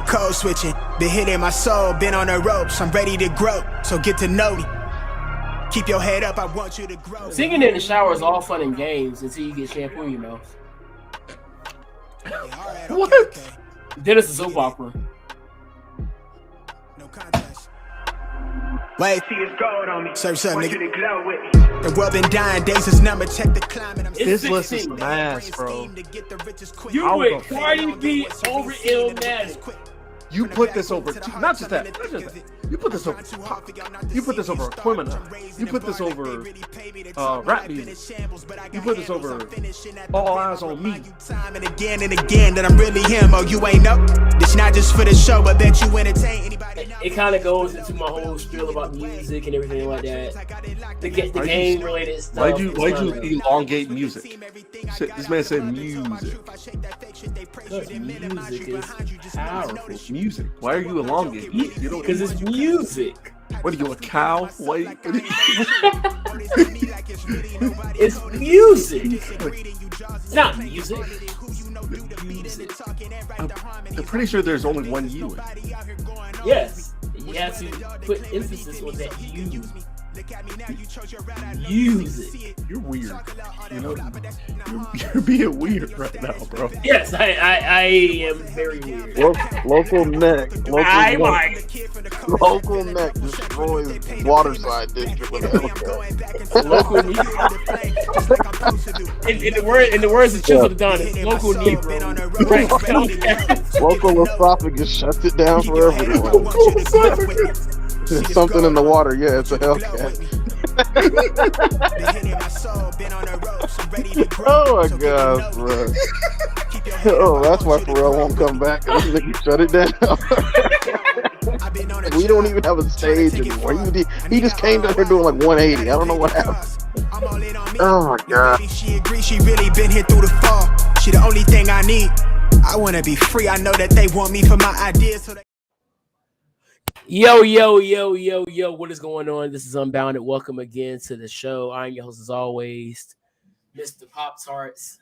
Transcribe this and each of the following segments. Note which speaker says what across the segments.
Speaker 1: code switching. Been hitting my soul, been on the ropes. I'm ready to grow, so get to know me. Keep your head up, I want you to grow.
Speaker 2: Singing in the shower is all fun and games until you get shampoo in your mouth.
Speaker 3: What?
Speaker 2: Then it's a soap opera.
Speaker 1: No contest. Wait,
Speaker 4: See it's gold on me.
Speaker 1: Serve something,
Speaker 4: Want you
Speaker 1: nigga.
Speaker 4: to glow with me.
Speaker 1: The world been dying, days is number, check the climate. I'm
Speaker 3: This
Speaker 2: It's
Speaker 3: list is
Speaker 2: 16.
Speaker 3: some ass, bro.
Speaker 2: You
Speaker 3: How
Speaker 2: went
Speaker 3: the
Speaker 2: Cardi B over Illmatic.
Speaker 3: You put this over, not just that. You put this over pop. You put this over Aquemini. You put this over rap music. You put this over All Eyes on Me.
Speaker 1: Time and again that I'm really him. Oh, you ain't know. This not just for the show, but bet you entertain anybody.
Speaker 2: It kind of goes into my whole spiel about music and everything like that. The game related stuff.
Speaker 3: Why'd you elongate music? This man said music.
Speaker 2: Music is powerful.
Speaker 3: Music. Why are you elongating? You don't.
Speaker 2: Because it's music.
Speaker 3: What are you, a cow? Wait.
Speaker 2: It's music. It's not music.
Speaker 3: I'm pretty sure there's only one U in it.
Speaker 2: Yes. You have to put emphasis on that you. Music.
Speaker 3: You're weird. You know, you're being weird right now, bro.
Speaker 2: Yes, I am very weird.
Speaker 5: Local neck.
Speaker 2: I
Speaker 5: Local
Speaker 2: might.
Speaker 5: neck. Local neck destroys Waterside District with a Hellcat.
Speaker 2: Local Negro. In the words of Chisel Don, it's local Negro. Right.
Speaker 5: Local esophagus shuts it down for everyone. There's something in the water. Yeah, it's a Hellcat. Oh my god, bro. Oh, that's why Pharrell won't come back. This nigga shut it down. We don't even have a stage anymore. He just came down here doing like 180. I don't know what happened. Oh my god.
Speaker 1: She agrees she really been here through the fall. She the only thing I need. I wanna be free. I know that they want me for my ideas. So they
Speaker 2: Yo, what is going on? This is Unbounded. Welcome again to the show. I'm your host as always, Mr. Pop Tarts,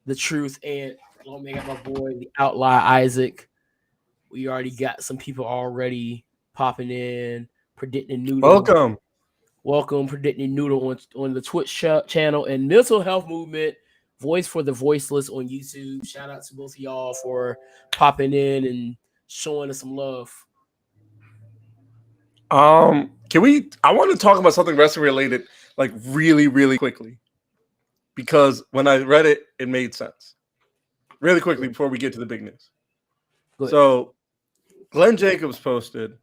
Speaker 2: The Truth, and along with my boy, the Outlaw Isaac. We already got some people already popping in, predicting Noodle. Welcome, predicting Noodle on the Twitch channel and Mental Health Movement, Voice for the Voiceless on YouTube. Shout out to both of y'all for popping in and showing us some love.
Speaker 3: I want to talk about something wrestling related, like really, really quickly, because when I read it, it made sense. Really quickly before we get to the big news. So, Glenn Jacobs posted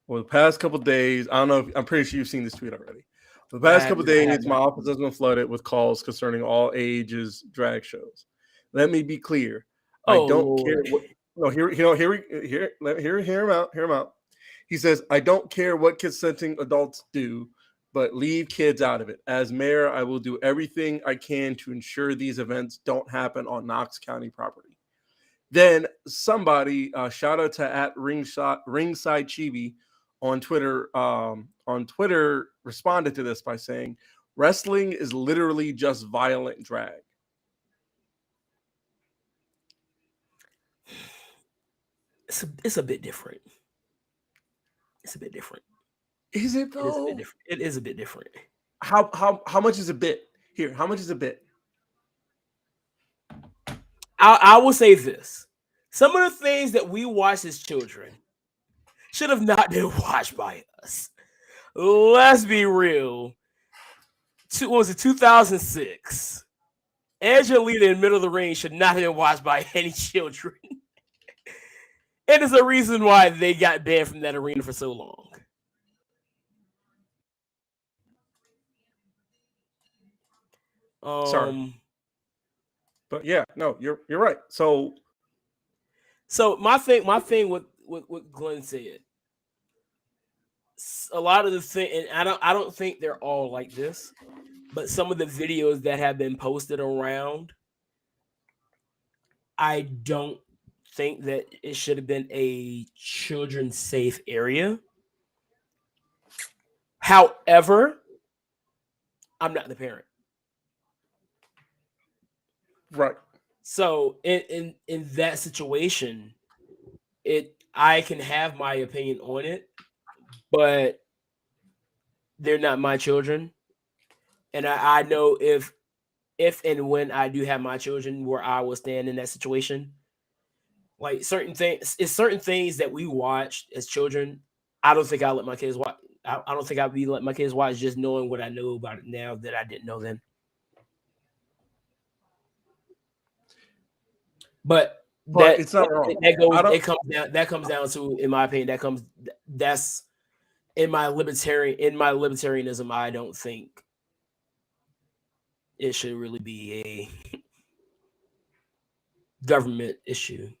Speaker 3: over the past couple of days. I don't know. I'm pretty sure you've seen this tweet already. For the past couple of days, my office has been flooded with calls concerning all ages drag shows. Let me be clear. I don't care. Hear him out. Hear him out. He says, I don't care what consenting adults do, but leave kids out of it. As mayor, I will do everything I can to ensure these events don't happen on Knox County property. Then somebody, shout out to at Ringside Chibi on Twitter, responded to this by saying, wrestling is literally just violent drag.
Speaker 2: It's a bit different. It's a bit different.
Speaker 3: Is it though?
Speaker 2: It is a bit different.
Speaker 3: How much is a bit? Here, how much is a bit?
Speaker 2: I will say this. Some of the things that we watched as children should have not been watched by us. Let's be real. What was it, 2006? Angelina in the middle of the ring should not have been watched by any children. And there's a reason why they got banned from that arena for so long.
Speaker 3: Sorry. But yeah, no, you're right. So
Speaker 2: my thing with what Glenn said, a lot of the thing, and I don't think they're all like this, but some of the videos that have been posted around, I don't think that it should have been a children safe area. However, I'm not the parent.
Speaker 3: Right.
Speaker 2: So in that situation, I can have my opinion on it, but they're not my children. And I know if and when I do have my children, where I will stand in that situation. Like certain things that we watched as children. I don't think I'll let my kids watch. I don't think I'll be letting my kids watch just knowing what I know about it now that I didn't know then. But
Speaker 3: it's not wrong.
Speaker 2: That comes down to, in my opinion, that's in my libertarianism. I don't think it should really be a government issue,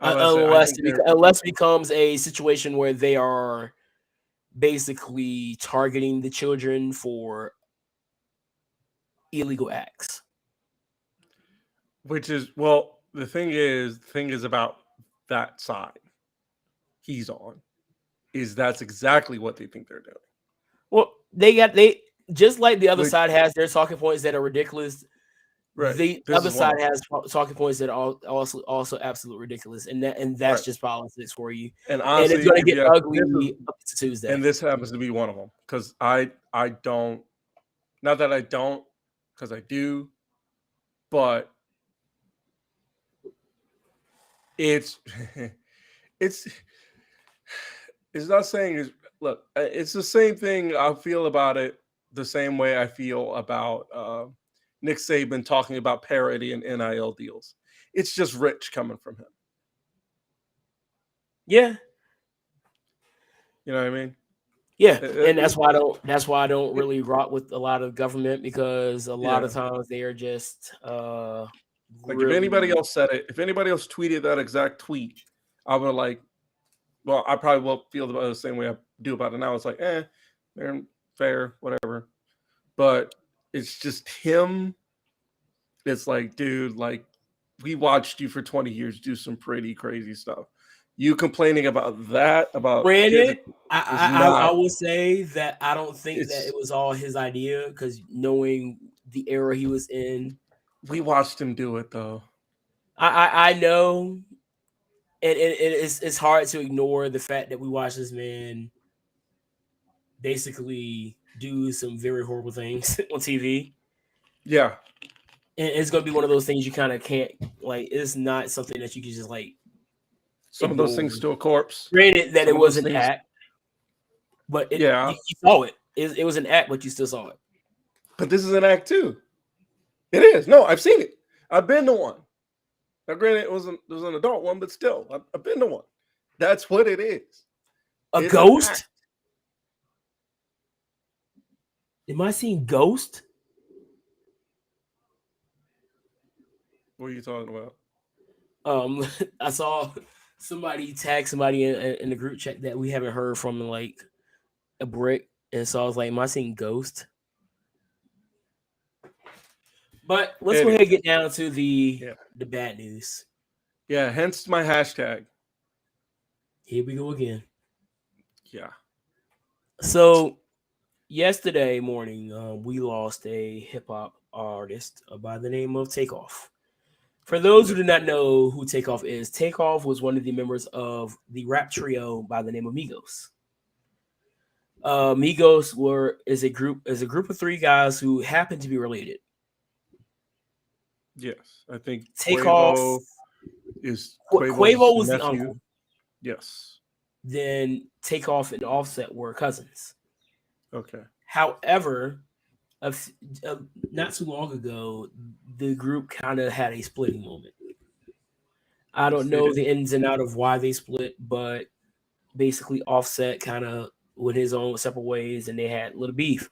Speaker 2: unless it becomes a situation where they are basically targeting the children for illegal acts.
Speaker 3: Which is, well, the thing is about that side he's on, is that's exactly what they think they're doing.
Speaker 2: Well, they just like the other side has their talking points that are ridiculous. Right. The other side has talking points that are also absolutely ridiculous, and that's just politics for you.
Speaker 3: And honestly,
Speaker 2: it's going to get ugly up to Tuesday.
Speaker 3: And this happens to be one of them, because I don't, not that I don't, because I do, but it's not saying look, it's the same thing I feel about it, the same way I feel about Nick Saban talking about parity and NIL deals. It's just rich coming from him.
Speaker 2: Yeah.
Speaker 3: You know what I mean?
Speaker 2: Yeah. And that's why I don't really rock with a lot of government, because a lot of times they are just
Speaker 3: like really... if anybody else said it, if anybody else tweeted that exact tweet, I would I probably will feel about it the same way I do about it now. It's like, they're fair, whatever. But it's just him. It's like, dude, like, we watched you for 20 years do some pretty crazy stuff. You complaining about that, about
Speaker 2: granted, I will say that I don't think that it was all his idea, because knowing the era he was in.
Speaker 3: We watched him do it, though.
Speaker 2: I know, and it's hard to ignore the fact that we watched this man basically do some very horrible things on TV.
Speaker 3: Yeah.
Speaker 2: And it's going to be one of those things you kind of can't, like, it's not something that you can just, like,
Speaker 3: some ignore. Of those things to a corpse.
Speaker 2: Granted that it was an act, but you saw it. It was an act, but you still saw it.
Speaker 3: But this is an act, too. It is. No, I've seen it. I've been to one. Now, granted, it was an adult one, but still, I've been to one. That's what it is.
Speaker 2: A ghost? Am I seeing Ghost?
Speaker 3: What are you talking about?
Speaker 2: I saw somebody tag somebody in the group chat that we haven't heard from in like a brick, and so I was like, "Am I seeing Ghost?" But let's go ahead and get down to the bad news.
Speaker 3: Yeah, hence my hashtag.
Speaker 2: Here we go again.
Speaker 3: Yeah.
Speaker 2: So yesterday morning, we lost a hip hop artist by the name of Takeoff. For those who do not know who Takeoff is, Takeoff was one of the members of the rap trio by the name of Migos. Migos is a group of three guys who happen to be related.
Speaker 3: Yes, I think
Speaker 2: Takeoff Quavo was the uncle.
Speaker 3: Yes.
Speaker 2: Then Takeoff and Offset were cousins.
Speaker 3: Okay.
Speaker 2: However, not too long ago, the group kind of had a splitting moment. I don't know the ins and outs of why they split, but basically Offset kind of went his own separate ways, and they had a little beef.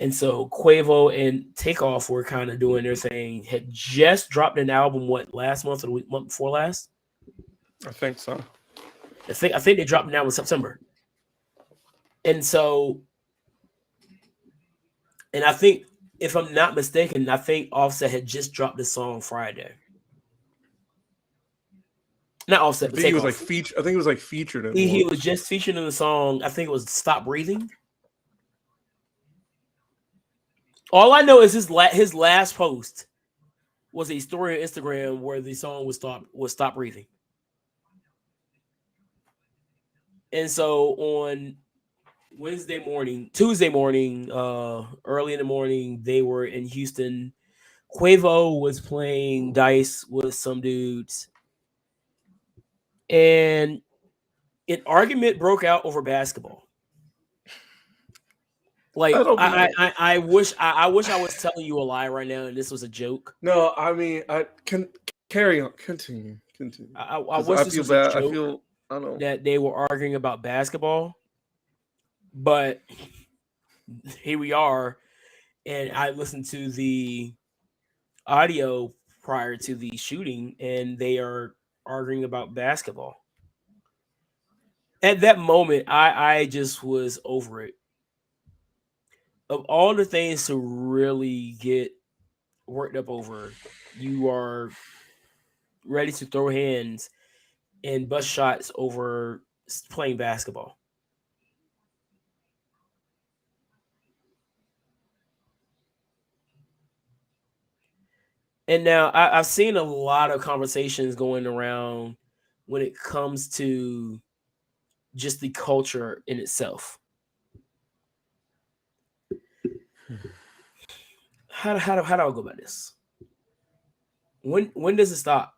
Speaker 2: And so Quavo and Takeoff were kind of doing their thing. Had just dropped an album, last month or the month before last?
Speaker 3: I think so.
Speaker 2: I think they dropped an album in September. And so, and I think, if I'm not mistaken, I think Offset had just dropped the song Friday. Not Offset, but Takeoff.
Speaker 3: I think it was like featured in
Speaker 2: he was just featured in the song. I think it was "Stop Breathing." All I know is his last post was a story on Instagram where the song was "Stop Breathing." And so on Tuesday morning, early in the morning, they were in Houston. Quavo was playing dice with some dudes, and an argument broke out over basketball. Like I wish I was telling you a lie right now, and this was a joke.
Speaker 3: No, I mean I can carry on. Continue.
Speaker 2: I wish this
Speaker 3: feel
Speaker 2: was
Speaker 3: bad.
Speaker 2: a joke.
Speaker 3: I feel I don't know
Speaker 2: that they were arguing about basketball, but here we are, and I listened to the audio prior to the shooting, and they are arguing about basketball. At that moment, I just was over it. Of all the things to really get worked up over, you are ready to throw hands and bust shots over playing basketball. And now I've seen a lot of conversations going around when it comes to just the culture in itself. How do I go about this? When does it stop?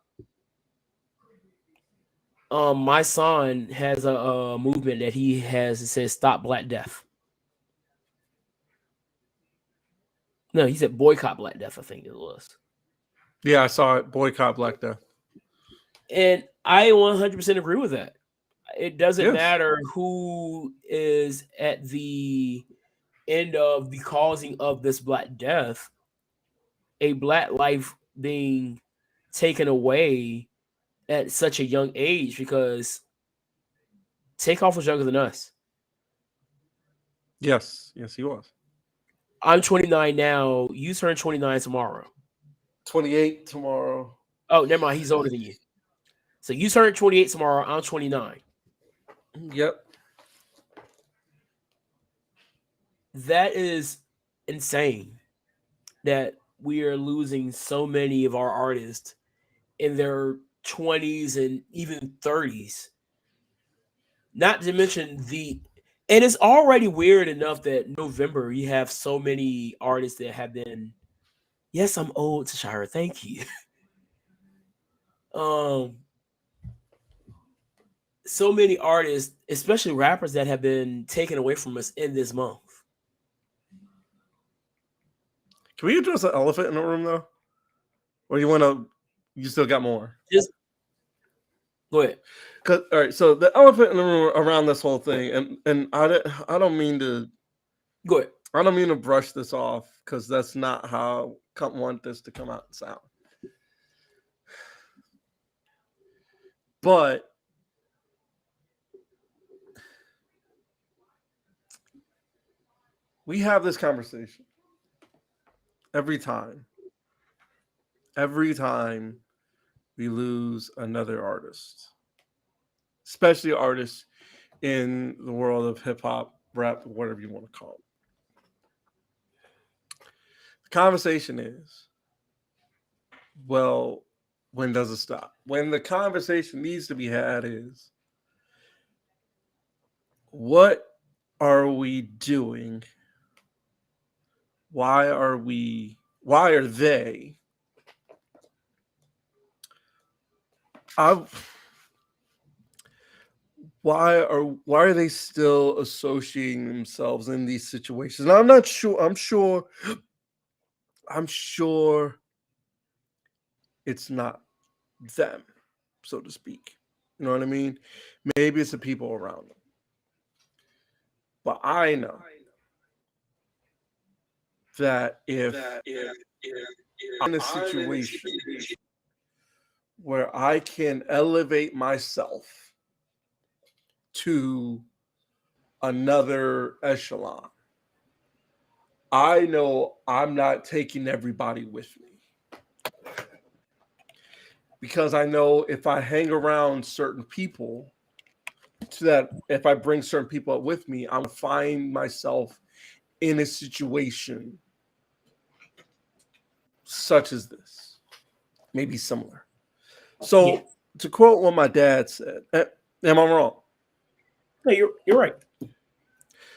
Speaker 2: My son has a movement that he has. It says "Stop Black Death." No, he said boycott Black Death. I think it was.
Speaker 3: Yeah, I saw it. Boycott Black Death.
Speaker 2: And I 100% agree with that. It doesn't
Speaker 3: Yes.
Speaker 2: matter who is at the end of the causing of this Black Death. A Black life being taken away at such a young age, because Takeoff was younger than us.
Speaker 3: Yes, he was.
Speaker 2: I'm 29 now. You turn 29 tomorrow.
Speaker 3: 28 tomorrow.
Speaker 2: Oh, never mind. He's older than you. So you turn 28 tomorrow. I'm 29.
Speaker 3: Yep.
Speaker 2: That is insane that we are losing so many of our artists in their 20s and even 30s. Not to mention and it's already weird enough that November you have so many artists that have been. Yes, I'm old, Tashira. Thank you. So many artists, especially rappers, that have been taken away from us in this month.
Speaker 3: Can we address the elephant in the room though? Or you still got more?
Speaker 2: Just go ahead.
Speaker 3: All right, so the elephant in the room around this whole thing, and I don't mean to
Speaker 2: Go ahead.
Speaker 3: I don't mean to brush this off, because that's not how I want this to come out and sound. But we have this conversation every time we lose another artist, especially artists in the world of hip hop, rap, whatever you want to call it. The conversation is, well, when does it stop? When the conversation needs to be had is, what are we doing? Why are they? Why are they still associating themselves in these situations? And I'm not sure. I'm sure it's not them, so to speak. You know what I mean? Maybe it's the people around them. But I know that if I'm in a situation where I can elevate myself to another echelon, I know I'm not taking everybody with me. Because I know if I hang around certain people, so that if I bring certain people up with me, I'm going to find myself in a situation such as this, maybe similar. So, to quote what my dad said, am I wrong?
Speaker 2: No, you're right.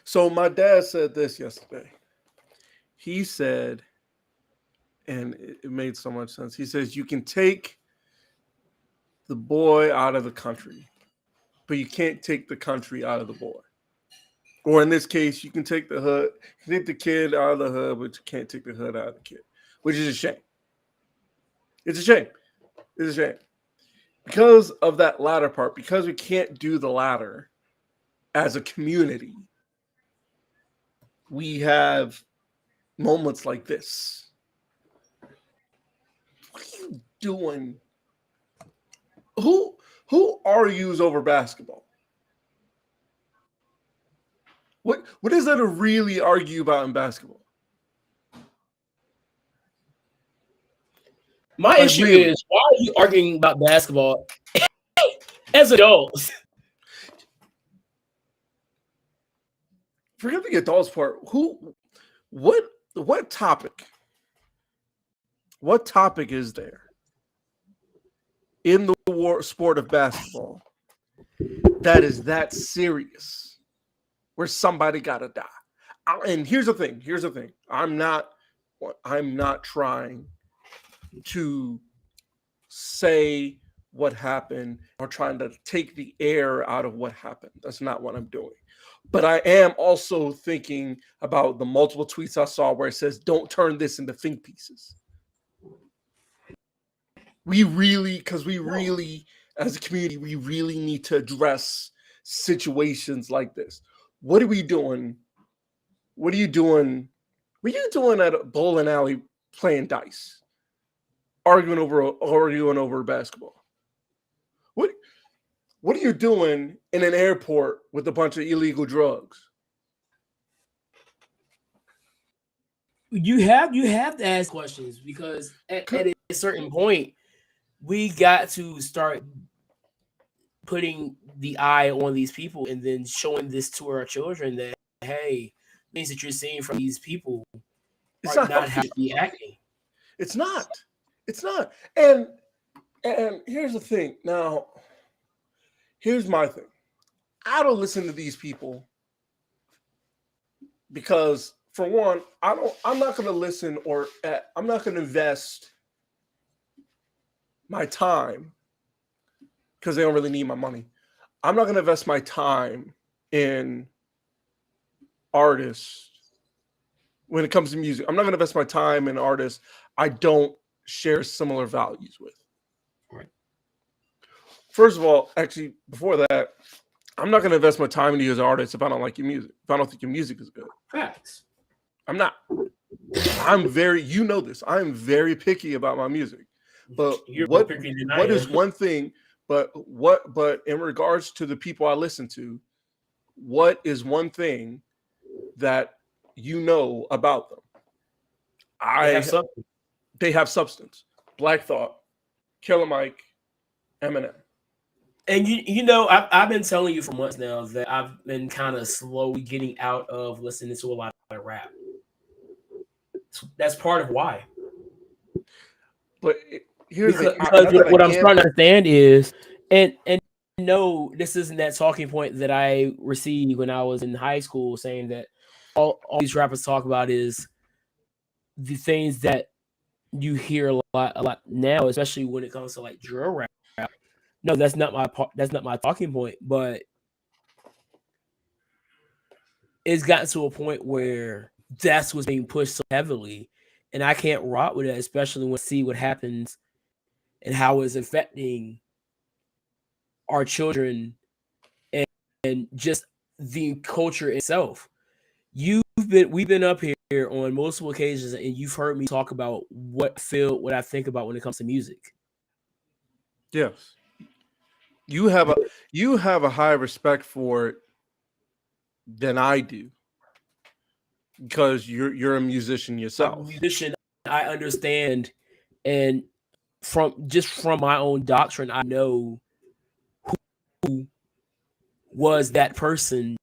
Speaker 3: So my dad said this yesterday. He said, and it made so much sense. He says, you can take the boy out of the country, but you can't take the country out of the boy. Or in this case, you can take the hood, you can take the kid out of the hood, but you can't take the hood out of the kid, which is a shame. It's a shame. It's a shame. Because of that latter part, because we can't do the latter as a community, we have moments like this. What are you doing? Who argues over basketball? What is there to really argue about in basketball?
Speaker 2: My issue is, why are you arguing about basketball as adults?
Speaker 3: Forget the adults part. What topic? What topic is there in the sport of basketball that is that serious, where somebody gotta die? And here's the thing. I'm not trying to say what happened or trying to take the air out of what happened. That's not what I'm doing. But I am also thinking about the multiple tweets I saw where it says, don't turn this into think pieces. We really, as a community, we really need to address situations like this. What are we doing? What are you doing? What are you doing at a bowling alley playing dice? Arguing over basketball. What are you doing in an airport with a bunch of illegal drugs?
Speaker 2: You have to ask questions, because at a certain point, we got to start putting the eye on these people and then showing this to our children that, hey, things that you're seeing from these people are not how to be acting.
Speaker 3: It's not. And here's the thing. Now, here's my thing. I don't listen to these people because, for one, I'm not going to listen I'm not going to invest my time because they don't really need my money. I'm not going to invest my time in artists when it comes to music. I'm not going to invest my time in artists I don't share similar values with.
Speaker 2: Right.
Speaker 3: First of all, actually, before that, I'm not going to invest my time into you as an artist if I don't like your music. If I don't think your music is good.
Speaker 2: Facts.
Speaker 3: I'm not. I'm very, you know this. I'm very picky about my music. But what is one thing? But in regards to the people I listen to, what is one thing that you know about them? They have substance. Black Thought, Killer Mike, Eminem.
Speaker 2: And you know, I've been telling you for months now that I've been kind of slowly getting out of listening to a lot of rap. That's part of why.
Speaker 3: But here's
Speaker 2: because what I'm starting to understand is, and no, this isn't that talking point that I received when I was in high school, saying that all these rappers talk about is the things that you hear a lot now, especially when it comes to like drill rap. No, that's not my talking point, but it's gotten to a point where that's what's being pushed so heavily, and I can't rock with it, especially when I see what happens and how it's affecting our children and just the culture itself. We've been up here on multiple occasions, and you've heard me talk about what I think about when it comes to music.
Speaker 3: Yes. You have a higher respect for it than I do, because you're a musician yourself.
Speaker 2: I'm a musician, I understand, and from my own doctrine, I know who was that person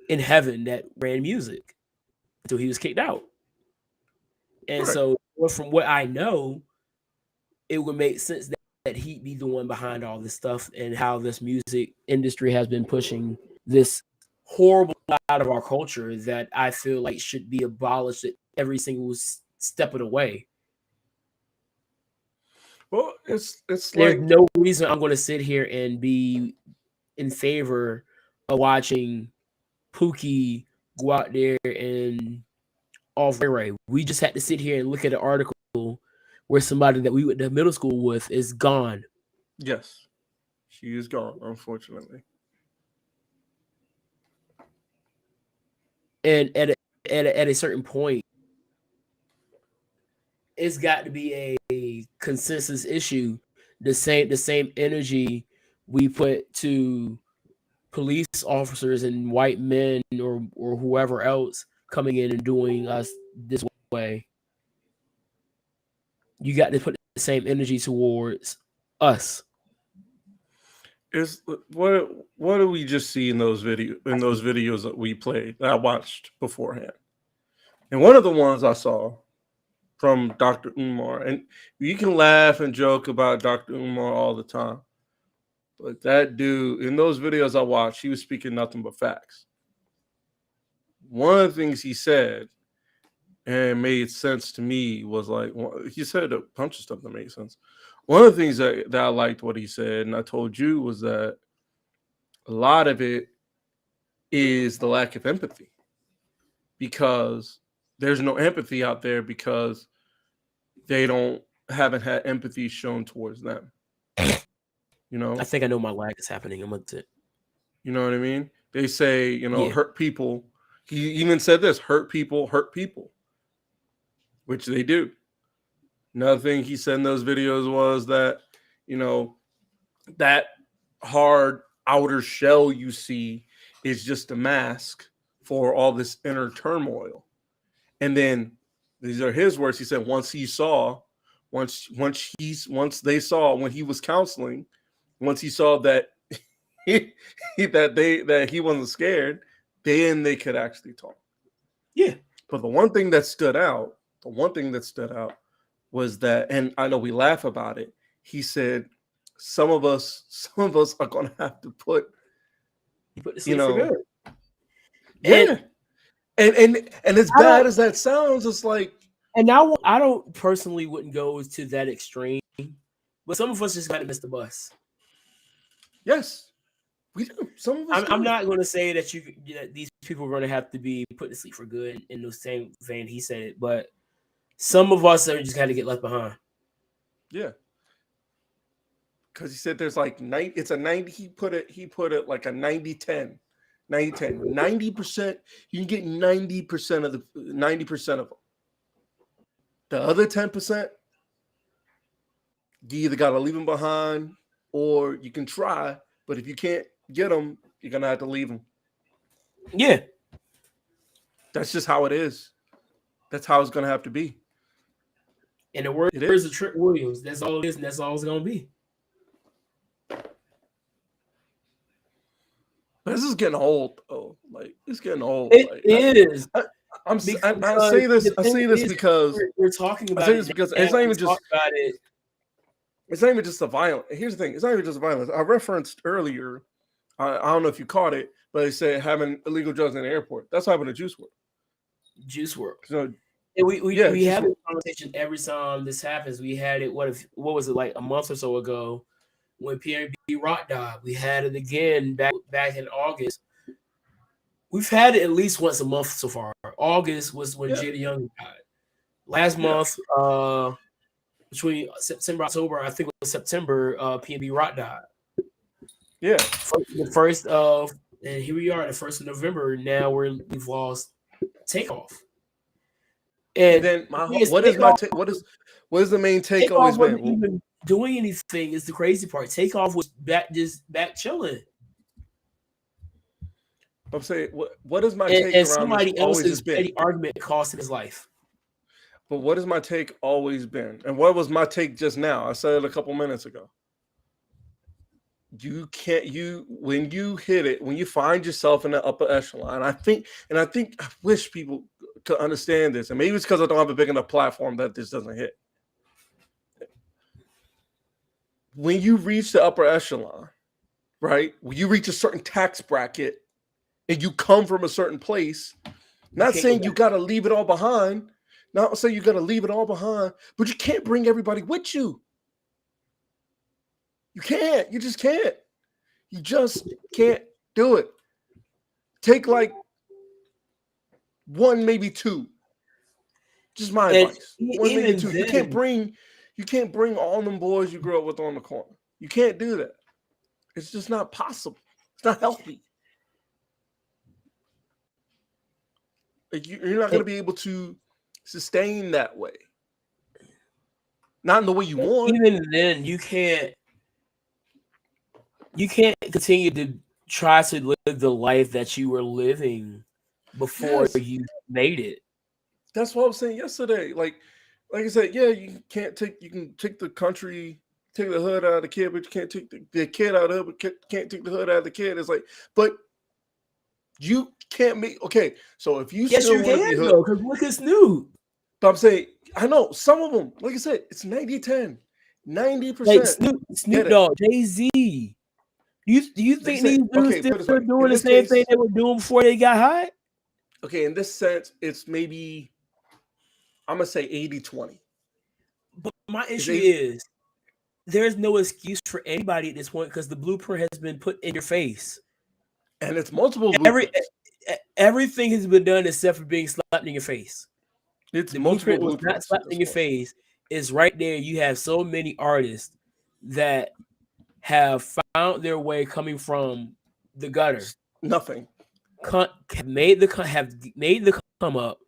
Speaker 2: in heaven that ran music until he was kicked out. And right. So from what I know, it would make sense he be the one behind all this stuff and how this music industry has been pushing this horrible out of our culture that I feel like should be abolished at every single step of the way.
Speaker 3: Well, it's
Speaker 2: There's
Speaker 3: like
Speaker 2: no reason I'm going to sit here and be in favor of watching Pookie go out there and off Ray. We just had to sit here and look at an article where somebody that we went to middle school with is gone.
Speaker 3: yes, she is gone, unfortunately.
Speaker 2: And at a certain point, it's got to be a consensus issue. The same energy we put to police officers and white men or whoever else coming in and doing us this way. You got to put the same energy towards us.
Speaker 3: Is what do we just see in those videos that we played that I watched beforehand? And one of the ones I saw from Dr. Umar, and you can laugh and joke about Dr. Umar all the time, but that dude in those videos I watched, he was speaking nothing but facts. One of the things he said and made sense to me was like, he said a bunch of stuff that made sense. One of the things that I liked what he said, and I told you, was that a lot of it is the lack of empathy, because there's no empathy out there because they haven't had empathy shown towards them. You know,
Speaker 2: I think I know my lag is happening. I'm gonna.
Speaker 3: You know what I mean? They say,
Speaker 2: Yeah.
Speaker 3: hurt people. He even said this: hurt people, which they do. Another thing he said in those videos was that, that hard outer shell you see is just a mask for all this inner turmoil. And then these are his words. He said once they saw when he was counseling, once he saw that that he wasn't scared, then they could actually talk.
Speaker 2: Yeah.
Speaker 3: But the one thing that stood out was that, and I know we laugh about it, he said some of us are gonna have to put
Speaker 2: the sleep for good.
Speaker 3: Yeah. And as bad as that sounds, it's like,
Speaker 2: and now I don't personally wouldn't go to that extreme, but some of us just gotta miss the bus.
Speaker 3: Yes, we do. Some of us.
Speaker 2: I'm not going to say that these people are going to have to be put to sleep for good in the same vein he said it, but some of us are just got to get left behind.
Speaker 3: Yeah, because he said there's like 90. It's a 90. He put it like a 90-10. 90-10. 90%. You can get 90% of the 90% of them. The other 10%, you either got to leave them behind or you can try. But if you can't get them, you're gonna have to leave them.
Speaker 2: Yeah,
Speaker 3: that's just how it is. That's how it's gonna have to be.
Speaker 2: And the words of Trent Williams, that's all it is, and that's all it's gonna be.
Speaker 3: This is getting old, though. Like, it's getting old.
Speaker 2: It is.
Speaker 3: I say this because
Speaker 2: we're talking about.
Speaker 3: I say this because it's not even just
Speaker 2: about it.
Speaker 3: It's not even just the violence. Here's the thing: it's not even just violence. I referenced earlier. I don't know if you caught it, but they said having illegal drugs in the airport. That's what happened to Juice WRLD.
Speaker 2: Juice WRLD.
Speaker 3: So,
Speaker 2: we have this conversation every time this happens. We had it. What was it, like a month or so ago when PNB Rock died? We had it again back in August. We've had it at least once a month so far. August was when Jada Young died. Last month, between September, October, I think it was September, PNB Rock died.
Speaker 3: Yeah.
Speaker 2: The first of, and here we are, the 1st of November. Now we've lost Takeoff. And
Speaker 3: then what is the main take always been?
Speaker 2: Wasn't even doing anything is the crazy part. Takeoff was back chilling.
Speaker 3: I'm saying, what is my take
Speaker 2: and
Speaker 3: around
Speaker 2: somebody else's
Speaker 3: petty
Speaker 2: argument cost him his life.
Speaker 3: But what has my take always been? And what was my take just now? I said it a couple minutes ago. When you hit it, when you find yourself in the upper echelon, I wish people could understand this. And maybe it's because I don't have a big enough platform that this doesn't hit. when you reach the upper echelon, right? When you reach a certain tax bracket and you come from a certain place, not saying you got to leave it all behind. Not saying you got to leave it all behind, but you can't bring everybody with you. You can't. You just can't. You just can't do it. Take like one, maybe two. Just my advice. One, maybe two. You can't bring all them boys you grew up with on the corner. You can't do that. It's just not possible. It's not healthy. Like you're not going to be able to sustain that way. Not in the way you want.
Speaker 2: Even then, you can't continue to try to live the life that you were living before you made it.
Speaker 3: That's what I was saying yesterday. Like I said, yeah, you can take the country, take the hood out of the kid, but you can't take the kid out of it, but can't take the hood out of the kid. It's like, but you can't make so if you
Speaker 2: still want to be hood, because look at Snoop.
Speaker 3: But I'm saying, I know some of them, like I said, it's 90-10. 90%.
Speaker 2: Like Snoop Dogg, Jay-Z. Do you think these dudes still doing the same thing they were doing before they got hot?
Speaker 3: Okay, in this sense, it's maybe, I'm going to say 80-20.
Speaker 2: But my issue is there's no excuse for anybody at this point because the blueprint has been put in your face.
Speaker 3: And it's multiple
Speaker 2: everything has been done except for being slapped in your face.
Speaker 3: It's
Speaker 2: the
Speaker 3: multiple
Speaker 2: blueprint was not slapped in your face. It's right there. You have so many artists that have found their way coming from the gutter.
Speaker 3: Nothing.
Speaker 2: Have made the come up,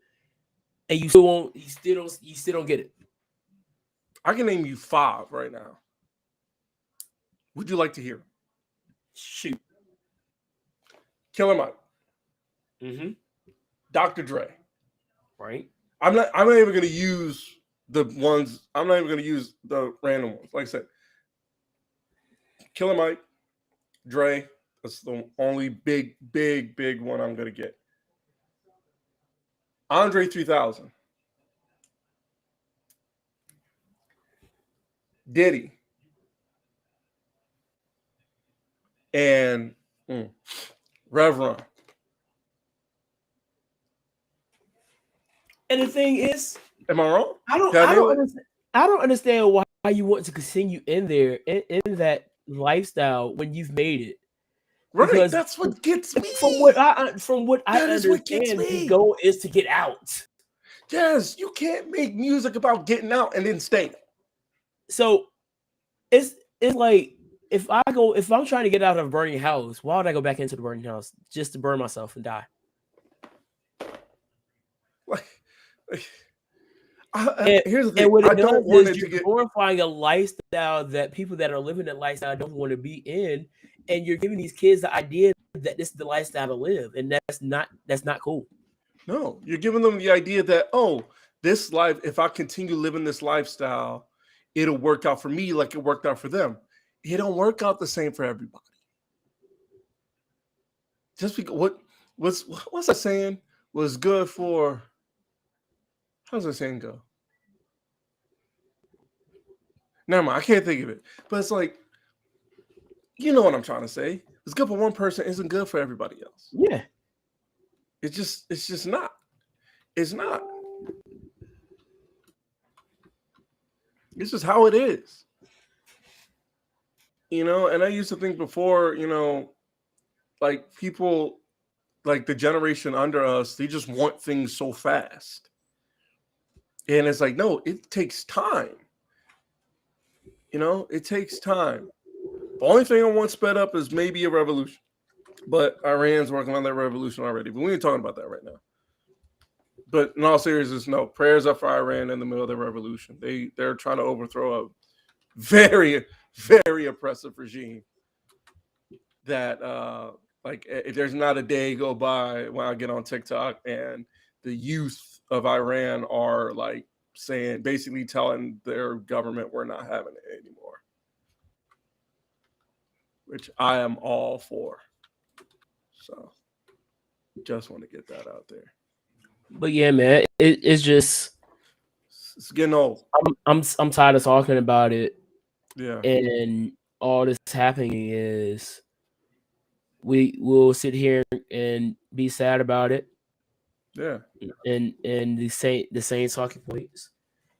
Speaker 2: and you still don't get it.
Speaker 3: I can name you 5 right now. Would you like to hear?
Speaker 2: Shoot.
Speaker 3: Killer Mike.
Speaker 2: Mm-hmm.
Speaker 3: Dr. Dre.
Speaker 2: Right.
Speaker 3: I'm not even going to use the ones. I'm not even going to use the random ones. Like I said, Killer Mike, Dre. That's the only big one I'm going to get. Andre 3000. Diddy. And Reverend.
Speaker 2: And the thing is,
Speaker 3: am I wrong?
Speaker 2: I don't understand why you want to continue in there in that lifestyle when you've made it.
Speaker 3: Right,
Speaker 2: because
Speaker 3: that's what gets me.
Speaker 2: From what I understand, the goal is to get out.
Speaker 3: Yes, you can't make music about getting out and then stay.
Speaker 2: So it's like if I'm trying to get out of a burning house, why would I go back into the burning house just to burn myself and die?
Speaker 3: Here's the thing. I don't want it to get
Speaker 2: glorifying a lifestyle that people that are living that lifestyle don't want to be in, and you're giving these kids the idea that this is the lifestyle to live, and that's not cool.
Speaker 3: No, you're giving them the idea that this life, if I continue living this lifestyle, it'll work out for me like it worked out for them. It don't work out the same for everybody. Just because what's that saying? Was good for. How's that saying go? Never mind, I can't think of it. But it's like, you know what I'm trying to say. It's good for one person, isn't good for everybody else.
Speaker 2: Yeah.
Speaker 3: It's just not. It's not. It's just how it is. And I used to think before, like people, like the generation under us, they just want things so fast. And it's like, no, it takes time. It takes time. The only thing I want sped up is maybe a revolution. But Iran's working on that revolution already. But we ain't talking about that right now. But in all seriousness, no. Prayers up for Iran in the middle of the revolution. They're trying to overthrow a very, very oppressive regime that there's not a day go by when I get on TikTok and the youth of Iran are like basically telling their government we're not having it anymore, which I am all for. So just want to get that out there.
Speaker 2: But yeah, man, it's
Speaker 3: getting old.
Speaker 2: I'm tired of talking about it.
Speaker 3: Yeah.
Speaker 2: And all this happening is we will sit here and be sad about it.
Speaker 3: Yeah.
Speaker 2: And the same talking points.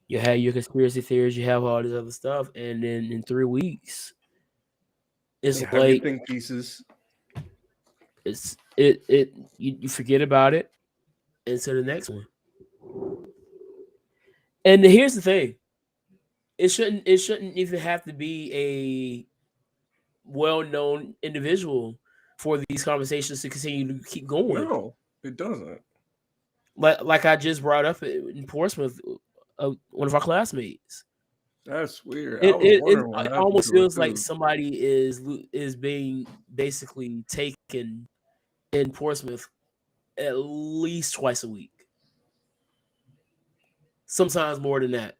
Speaker 2: You have your conspiracy theories, you have all this other stuff, and then in 3 weeks, it's
Speaker 3: You have
Speaker 2: like
Speaker 3: your think pieces.
Speaker 2: you forget about it into the next one. And here's the thing. It shouldn't even have to be a well-known individual for these conversations to continue to keep going.
Speaker 3: No, it doesn't.
Speaker 2: Like I just brought up in Portsmouth, one of our classmates.
Speaker 3: That's weird.
Speaker 2: It almost feels like somebody is being basically taken in Portsmouth at least twice a week. Sometimes more than that.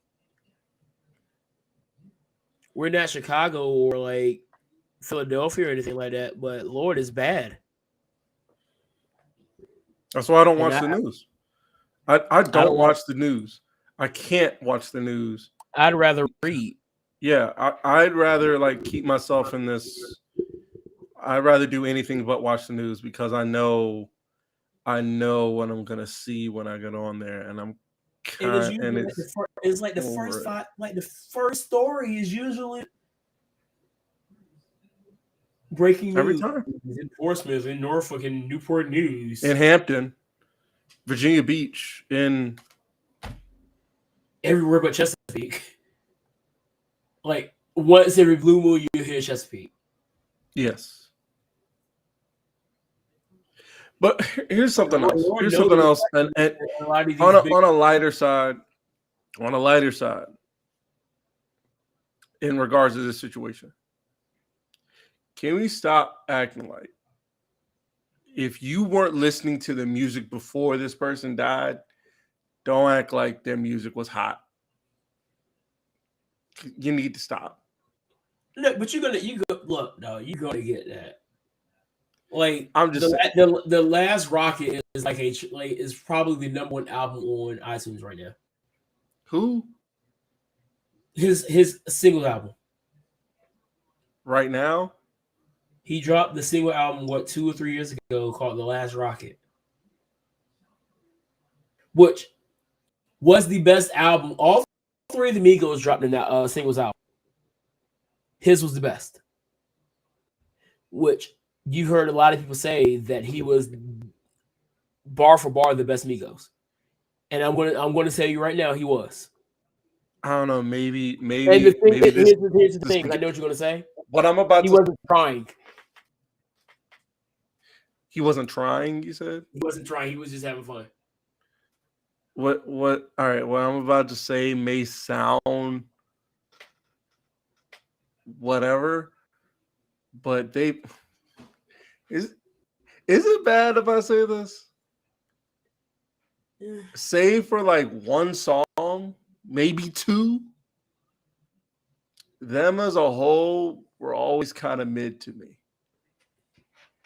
Speaker 2: We're not Chicago or like Philadelphia or anything like that, but Lord, it's bad.
Speaker 3: That's why I don't watch the news. I don't watch the news. I can't watch the news.
Speaker 2: I'd rather read.
Speaker 3: Yeah, I'd rather like keep myself in this. I'd rather do anything but watch the news because I know what I'm gonna see when I get on there, and I'm
Speaker 2: it's like the first five, like the first story is usually breaking news
Speaker 3: every time.
Speaker 2: In Portsmouth, in Norfolk, in Newport News,
Speaker 3: in Hampton, Virginia Beach, in
Speaker 2: everywhere but Chesapeake. Like once every blue moon, you hear Chesapeake.
Speaker 3: Yes. But here's something else. Here's something else, and on a lighter side, in regards to this situation, can we stop acting like if you weren't listening to the music before this person died, don't act like their music was hot. You need to stop.
Speaker 2: Look, but you're gonna get that. Like
Speaker 3: I'm just
Speaker 2: the Last Rocket is like is probably the #1 album on iTunes right now.
Speaker 3: Who?
Speaker 2: His single album.
Speaker 3: Right now?
Speaker 2: He dropped the single album 2 or 3 years ago called The Last Rocket, which was the best album. All 3 of the Migos dropped in that singles album. His was the best, which you've heard a lot of people say that he was bar for bar the best Migos, and I'm going to tell you right now he was.
Speaker 3: I don't know, maybe. And
Speaker 2: here's the thing. I know what you're going to say.
Speaker 3: What I'm about
Speaker 2: he wasn't trying.
Speaker 3: He wasn't trying. You said
Speaker 2: he wasn't trying. He was just having fun.
Speaker 3: What? All right. What I'm about to say may sound whatever, but is it bad if I say this? Yeah. Save for like one song, maybe 2. Them as a whole were always kind of mid to me.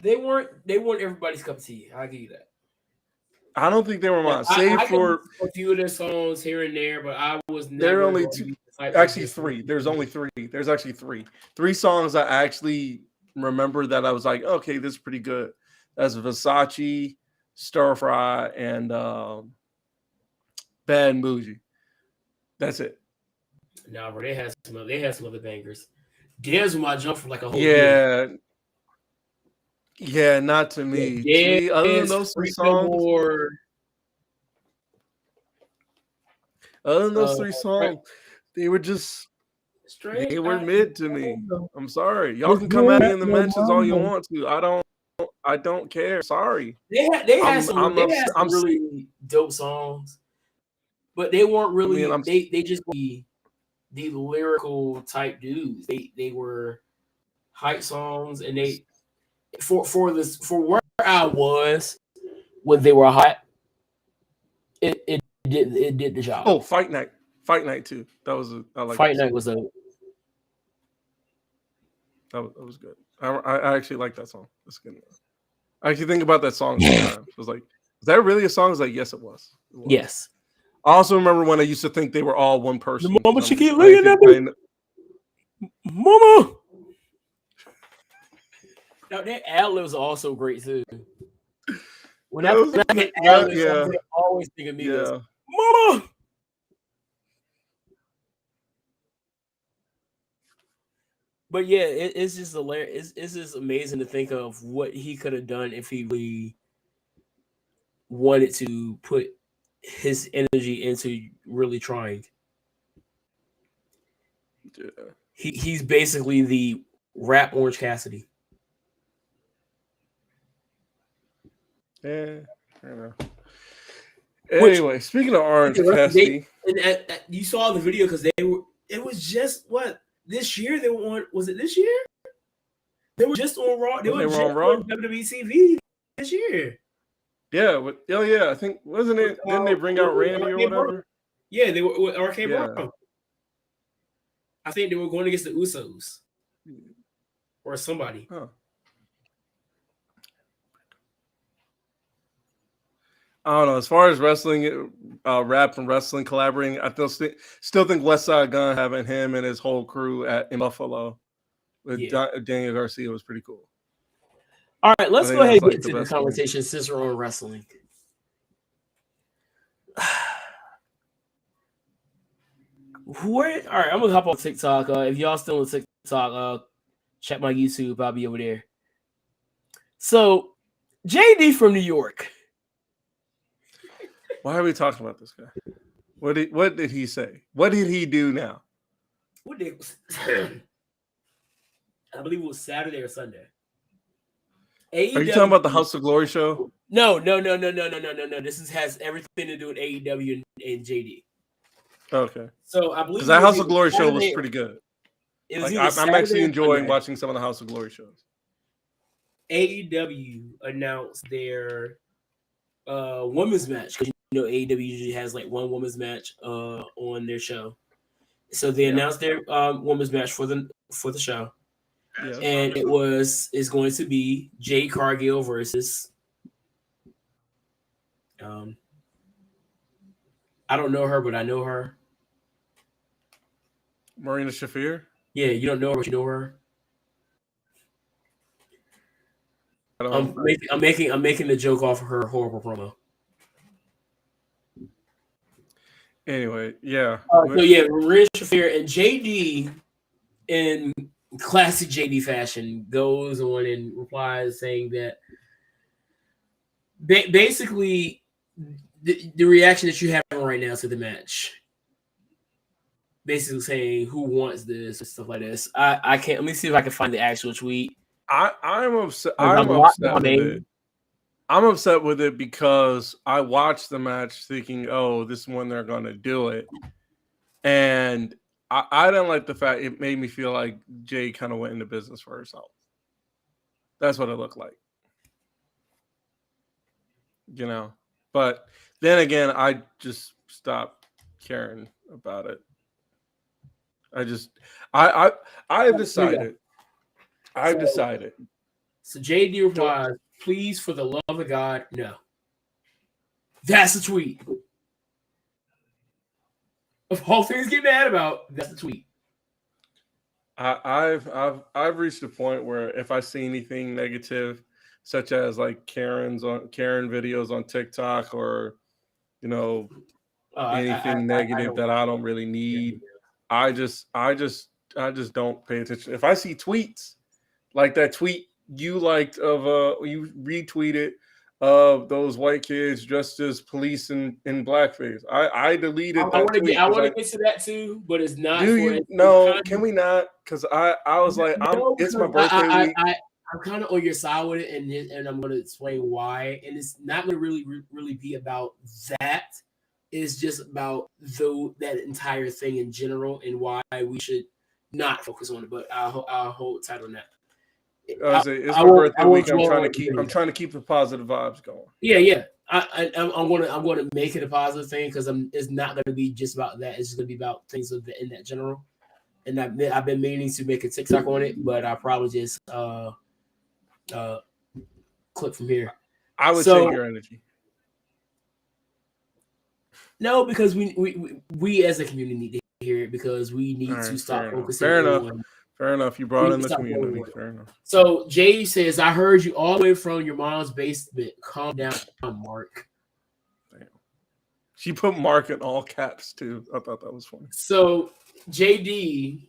Speaker 2: They weren't everybody's cup of tea. I'll give you that.
Speaker 3: I don't think they were mine. Save for
Speaker 2: a few of their songs here and there, but I was never.
Speaker 3: There are only 2. Actually, 3. There's only 3. There's actually 3. 3 songs I actually remember that I was like, okay, this is pretty good. That's Versace, Stir Fry, and Bad and Bougie. That's it.
Speaker 2: Nah, bro, they had some other bangers. There's my jump from like a whole year.
Speaker 3: Yeah, not to me.
Speaker 2: Yeah,
Speaker 3: other than those 3 songs. Other than those 3 songs, they were just they were mid to me. I'm sorry. Y'all can come at me in the mentions all you want to. I don't care. Sorry.
Speaker 2: They had some really dope songs, but they weren't really. They just be the lyrical type dudes. They were hype songs, and they for where I was when they were hot. It did the job.
Speaker 3: Oh, Fight Night too. That was
Speaker 2: Fight Night was a.
Speaker 3: That was good. I actually like that song. That's good. I actually think about that song sometimes. I was like, is that really a song? I was like, yes, it was.
Speaker 2: Yes.
Speaker 3: I also remember when I used to think they were all one person.
Speaker 2: The moment you keep looking at me. Mama. Now that ad libs are also great too. Whenever I get ad libs, I always think of Migos. Mama. But yeah, it's just hilarious. It's just amazing to think of what he could have done if he really wanted to put his energy into really trying.
Speaker 3: Yeah.
Speaker 2: He's basically the rap Orange Cassidy.
Speaker 3: Yeah, I don't know. Anyway, speaking of Orange Cassidy,
Speaker 2: you saw the video because it was just what this year they were on. Was it this year? They were just on Raw. They were just on Raw? WWE TV this year.
Speaker 3: Yeah, I think wasn't it? Didn't they bring out Randy or whatever?
Speaker 2: Yeah, they were with RK Bro. I think they were going against the Usos or somebody.
Speaker 3: Huh. I don't know. As far as wrestling, rap and wrestling collaborating, I still think West Side Gun having him and his whole crew in Buffalo with Daniel Garcia was pretty cool.
Speaker 2: All right, let's go ahead and get to the conversation since we're on wrestling. All right, I'm gonna hop on TikTok. If y'all still on TikTok, check my YouTube. I'll be over there. So, JD from New York.
Speaker 3: Why are we talking about this guy? What did he say? What did he do now?
Speaker 2: What day? I believe it was Saturday or Sunday. AEW,
Speaker 3: are you talking about the House of Glory show?
Speaker 2: No. This has everything to do with AEW and JD.
Speaker 3: Okay.
Speaker 2: So I believe
Speaker 3: because that House of Glory show was pretty good.
Speaker 2: Like,
Speaker 3: I'm actually enjoying watching some of the House of Glory shows.
Speaker 2: AEW announced their women's match because you know AEW usually has like one women's match on their show. So they announced their women's match for the show. Yeah. And it's going to be Jade Cargill versus I don't know her, but I know her.
Speaker 3: Marina Shafir?
Speaker 2: Yeah, you don't know her, but you know her. I'm making the joke off of her horrible promo.
Speaker 3: Anyway, yeah.
Speaker 2: Marina Shafir and JD in classic JD fashion goes on and replies saying that basically the reaction that you're having right now to the match. Basically saying who wants this and stuff like this. I can't. Let me see if I can find the actual tweet.
Speaker 3: I'm upset. I'm upset with it because I watched the match thinking, "Oh, this is when they're going to do it," and I didn't like the fact it made me feel like Jay kind of went into business for herself. That's what it looked like, you know. But then again, I just stopped caring about it. I've decided.
Speaker 2: So JD replies, "Please, for the love of God, no." That's the tweet. Of all things to get mad about, that's the tweet.
Speaker 3: I've reached a point where if I see anything negative, such as like Karen videos on TikTok or anything negative that I don't really need, I just don't pay attention. If I see tweets like that tweet you liked of you retweeted of those white kids dressed as police in blackface, I deleted that. I want to
Speaker 2: get to that too, but it's not.
Speaker 3: Can we not? Because I was like, it's my birthday week.
Speaker 2: I'm kind of on your side with it, and I'm going to explain why. And it's not going to really be about that. It's just about that entire thing in general and why we should not focus on it. But I'll hold tight on that.
Speaker 3: It's my birthday week. I'm trying to keep the positive vibes going.
Speaker 2: Yeah. I'm gonna make it a positive thing because it's not gonna be just about that. It's just gonna be about things in that general. And I've been meaning to make a TikTok on it, but I probably just clip from here.
Speaker 3: I would take your energy.
Speaker 2: No, because we as a community need to hear it because we need to stop focusing on.
Speaker 3: Fair enough. You brought in the community. Fair enough.
Speaker 2: So Jay says, I heard you all the way from your mom's basement. Calm down, Mark.
Speaker 3: Damn. She put Mark in all caps too. I thought that was funny.
Speaker 2: So JD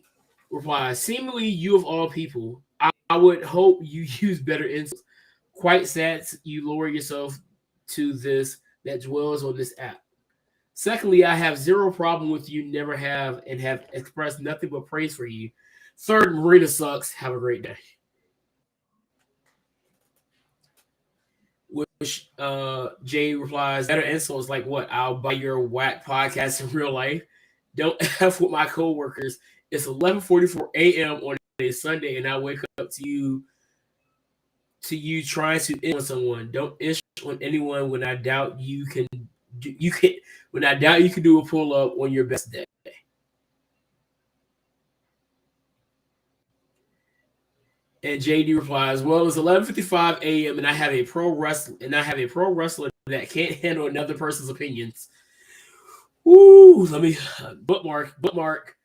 Speaker 2: replies, seemingly you of all people, I would hope you use better insults. Quite sad you lower yourself to this that dwells on this app. Secondly, I have zero problem with you, never have, and have expressed nothing but praise for you. Third, Marina sucks. Have a great day. Which Jay replies, better insults like what? I'll buy your whack podcast in real life. Don't F with my coworkers. It's 11:44 a.m. on a Sunday, and I wake up to you trying to ish on someone. Don't ish on anyone when I doubt you can when I doubt you can do a pull up on your best day. And JD replies, well, it's 11:55 a.m. and I have a pro wrestler that can't handle another person's opinions. Ooh, let me bookmark.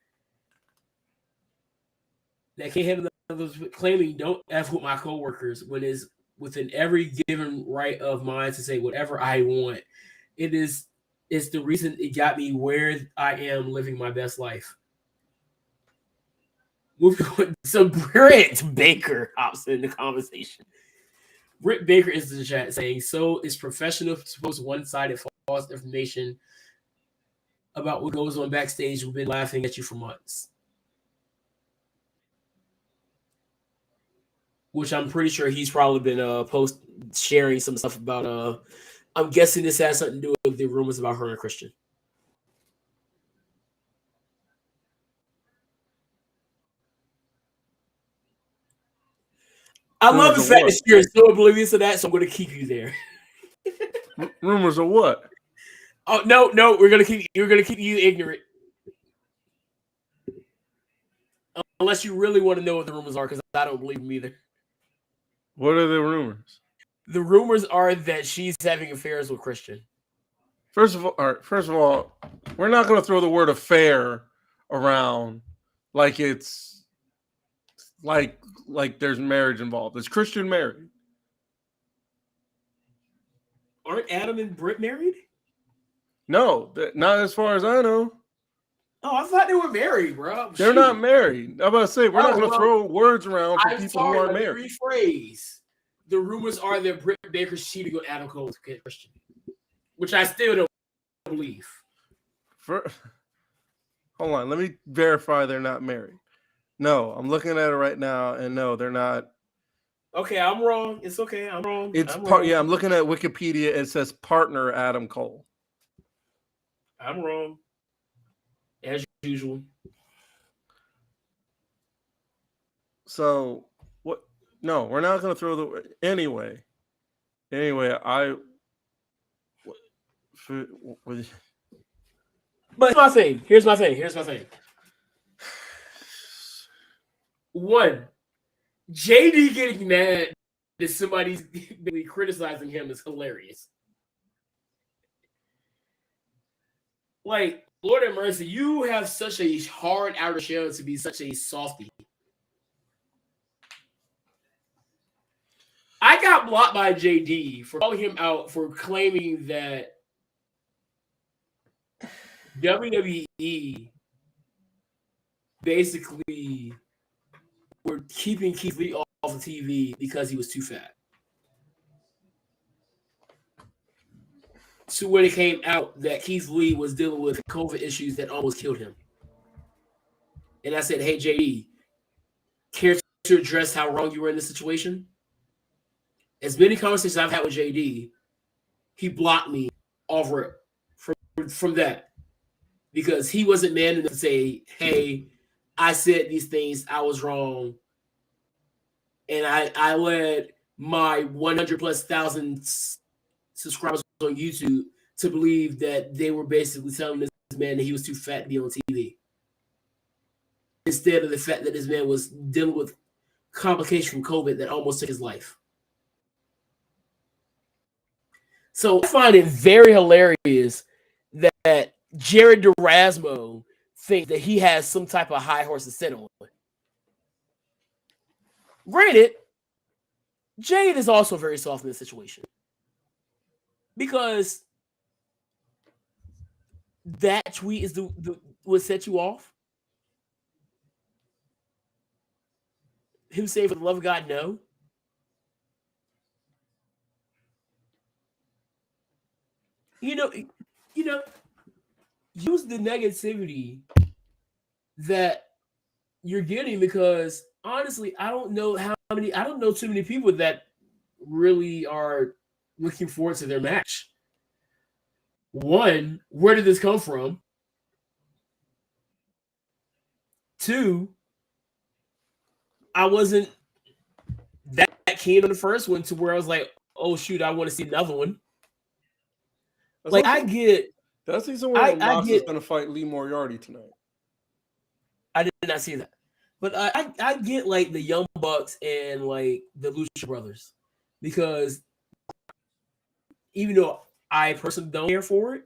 Speaker 2: That can't handle others, claiming don't F with my coworkers when is within every given right of mine to say whatever I want. It's the reason it got me where I am living my best life. Moving on. So Britt Baker hops in the conversation. Britt Baker is in the chat saying, so is professional to post one-sided false information about what goes on backstage. We've been laughing at you for months. Which I'm pretty sure he's probably been sharing some stuff about. I'm guessing this has something to do with the rumors about her and Christian. I love the fact that you're so oblivious to that, so I'm going to keep you there.
Speaker 3: Rumors of what?
Speaker 2: Oh no, you're going to keep you ignorant. Unless you really want to know what the rumors are, because I don't believe them either.
Speaker 3: What are the rumors?
Speaker 2: The rumors are that she's having affairs with Christian.
Speaker 3: First of all, we're not going to throw the word affair around like it's like there's marriage involved. Is Christian married?
Speaker 2: Aren't Adam and Britt married?
Speaker 3: No, not as far as I know.
Speaker 2: Oh, I thought they were married, bro.
Speaker 3: They're not married. I'm about to say, we're not going to throw words around for people who aren't married.
Speaker 2: Rephrase. The rumors are that Britt Baker's cheating on Adam Cole with Christian, which I still don't believe.
Speaker 3: Hold on, let me verify they're not married. No, I'm looking at it right now, and no, they're not.
Speaker 2: Okay, I'm wrong. It's okay, I'm wrong.
Speaker 3: Yeah, I'm looking at Wikipedia. It says partner Adam Cole.
Speaker 2: I'm wrong. As usual.
Speaker 3: So what? No, we're not going to throw the anyway. But
Speaker 2: here's my thing. One, JD getting mad that somebody's criticizing him is hilarious. Like, Lord have mercy, you have such a hard outer shell to be such a softie. I got blocked by JD for calling him out for claiming that WWE basically were keeping Keith Lee off the TV because he was too fat. So when it came out that Keith Lee was dealing with COVID issues that almost killed him. And I said, hey, JD, care to address how wrong you were in this situation? As many conversations I've had with JD, he blocked me off rip from that. Because he wasn't man enough to say, hey, I said these things, I was wrong. And I led my 100,000+ subscribers on YouTube to believe that they were basically telling this man that he was too fat to be on TV. Instead of the fact that this man was dealing with complications from COVID that almost took his life. So I find it very hilarious that Jared Durasmo think that he has some type of high horse to sit on. Granted, Jade is also very soft in this situation because that tweet is what set you off. Him saying, "For the love of God, no." You know, use the negativity that you're getting because honestly, I don't know too many people that really are looking forward to their match. One, where did this come from? Two, I wasn't that keen on the first one to where I was like, oh shoot, I want to see another one. Like I get
Speaker 3: that season where Mox is going to fight Lee Moriarty tonight.
Speaker 2: I did not see that. But I get like the Young Bucks and like the Lucha Brothers because even though I personally don't care for it,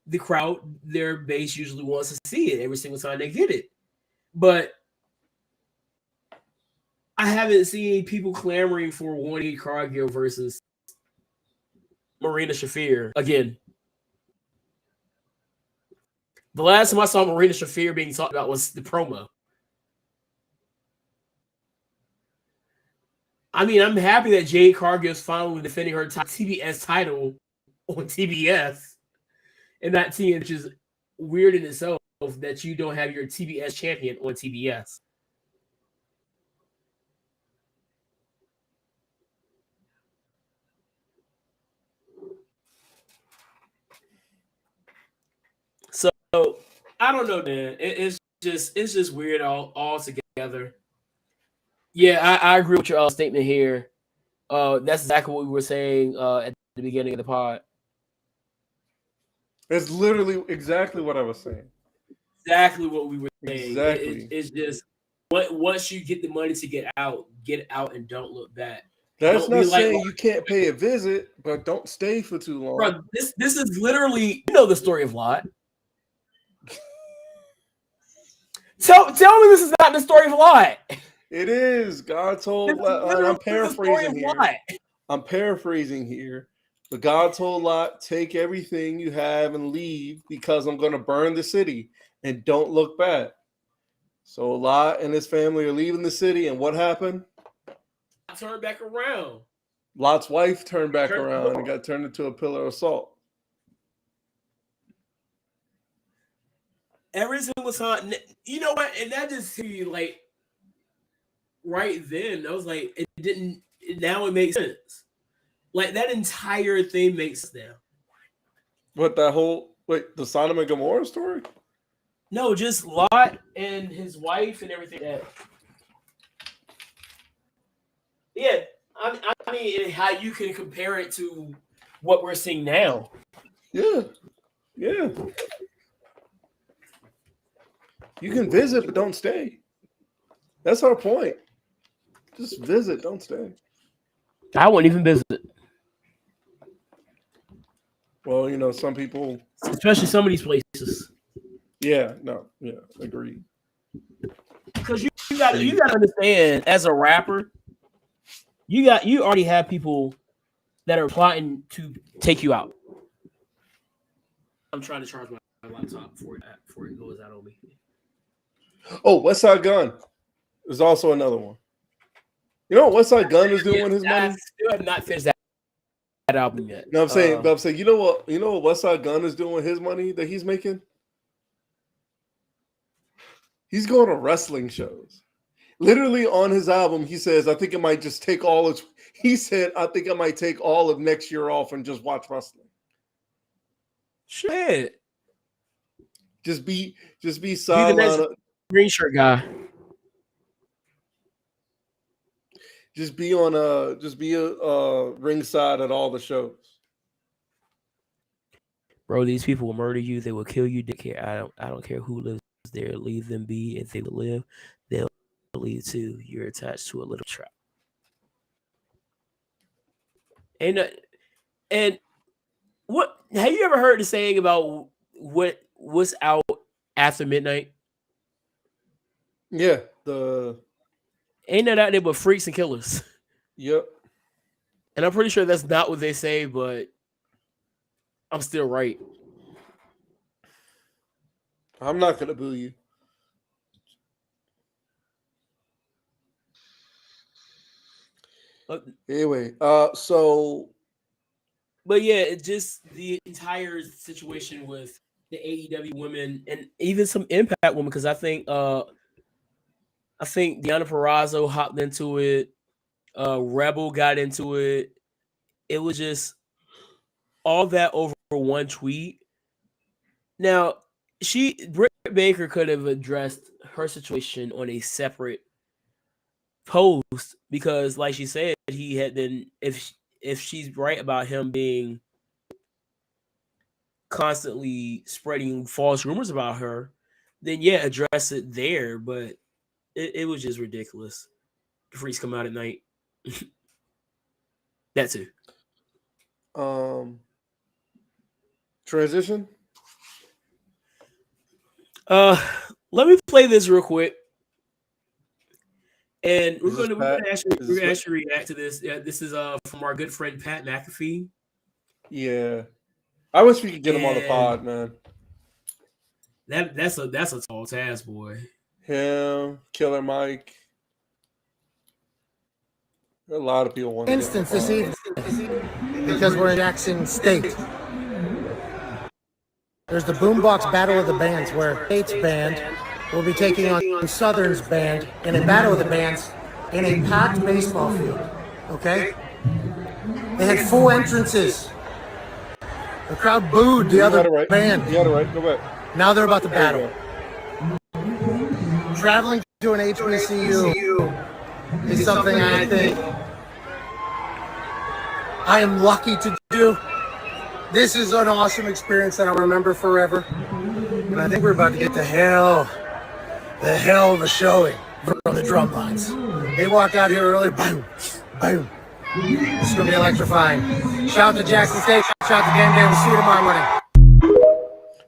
Speaker 2: the crowd, their base usually wants to see it every single time they get it. But I haven't seen people clamoring for Juanita Cargill versus Marina Shafir again. The last time I saw Marina Shafir being talked about was the promo. I mean, I'm happy that Jade Cargill is finally defending her TBS title on TBS and not TN, which is weird in itself that you don't have your TBS champion on TBS. So I don't know, man. It's just weird all together. Yeah, I agree with your statement here. That's exactly what we were saying at the beginning of the pod.
Speaker 3: It's literally exactly what I was saying.
Speaker 2: Exactly what we were saying.
Speaker 3: Exactly.
Speaker 2: It's just once you get the money to get out and don't look back.
Speaker 3: That's not saying you can't pay a visit, but don't stay for too long.
Speaker 2: Bro, this is literally, the story of Lot. Tell me this is not the story of Lot.
Speaker 3: It is. God told. I'm paraphrasing here. I'm paraphrasing here. But God told Lot, take everything you have and leave because I'm going to burn the city and don't look back. So Lot and his family are leaving the city, and what happened?
Speaker 2: Turned back around.
Speaker 3: Lot's wife turned back around and got turned into a pillar of salt.
Speaker 2: Every single time, you know what? And that just see like right then, I was like, it didn't. Now it makes sense. Like that entire thing makes sense now.
Speaker 3: What the Sodom and Gomorrah story?
Speaker 2: No, just Lot and his wife and everything. Yeah, I mean, how you can compare it to what we're seeing now.
Speaker 3: Yeah. You can visit, but don't stay. That's our point. Just visit, don't stay.
Speaker 2: I wouldn't even visit.
Speaker 3: Well, some people,
Speaker 2: especially some of these places.
Speaker 3: Yeah, agreed.
Speaker 2: Because you got to understand, as a rapper, you already have people that are plotting to take you out. I'm trying to charge my laptop before it goes out on me.
Speaker 3: Oh, West Side Gun is also another one. You know what West Side Gun is doing with his money?
Speaker 2: I still have not finished that album yet.
Speaker 3: No, I'm saying, you know what West Side Gun is doing with his money that he's making? He's going to wrestling shows. Literally on his album, he says, I think it might just take all of. He said, I think I might take all of next year off and just watch wrestling.
Speaker 2: Shit.
Speaker 3: Just be silent.
Speaker 2: Green shirt guy.
Speaker 3: Just be ringside at all the shows.
Speaker 2: Bro, these people will murder you. They will kill you. They care. I don't care who lives there. Leave them be. If they live, they'll leave too. You're attached to a little trap. And what have you ever heard the saying about what's out after midnight?
Speaker 3: Yeah,
Speaker 2: Ain't that out there but freaks and killers.
Speaker 3: Yep.
Speaker 2: And I'm pretty sure that's not what they say, but I'm still right.
Speaker 3: I'm not gonna boo you. Anyway, so
Speaker 2: but yeah, it just the entire situation with the AEW women and even some Impact women, because I think Deonna Purrazzo hopped into it, Rebel got into it. It was just all that over one tweet. Now, Britt Baker could have addressed her situation on a separate post because, like she said, he had been if she's right about him being constantly spreading false rumors about her, then yeah, address it there. But it was just ridiculous. The freaks come out at night. That too.
Speaker 3: Transition.
Speaker 2: Let me play this real quick. And we're gonna actually react to this. Yeah, this is from our good friend Pat McAfee.
Speaker 3: Yeah, I wish we could get him on the pod, man.
Speaker 2: That's a tall task, boy.
Speaker 3: Him, Killer Mike. A lot of people want to
Speaker 4: instance this evening because we're in Jackson State. There's the Boombox Battle of the Bands where State's band will be taking on Southern's band in a battle of the bands in a packed baseball field. Okay? They had full entrances. The crowd booed the other band.
Speaker 3: You got it right. Go back.
Speaker 4: Now they're about to battle. Traveling to an HBCU is something I think I am lucky to do. This is an awesome experience that I'll remember forever. And I think we're about to get the hell of a showing from the drum lines. They walked out here early, boom, boom. This is going to be electrifying. Shout out to Jackson State, shout out to Game Day. We'll see you tomorrow morning.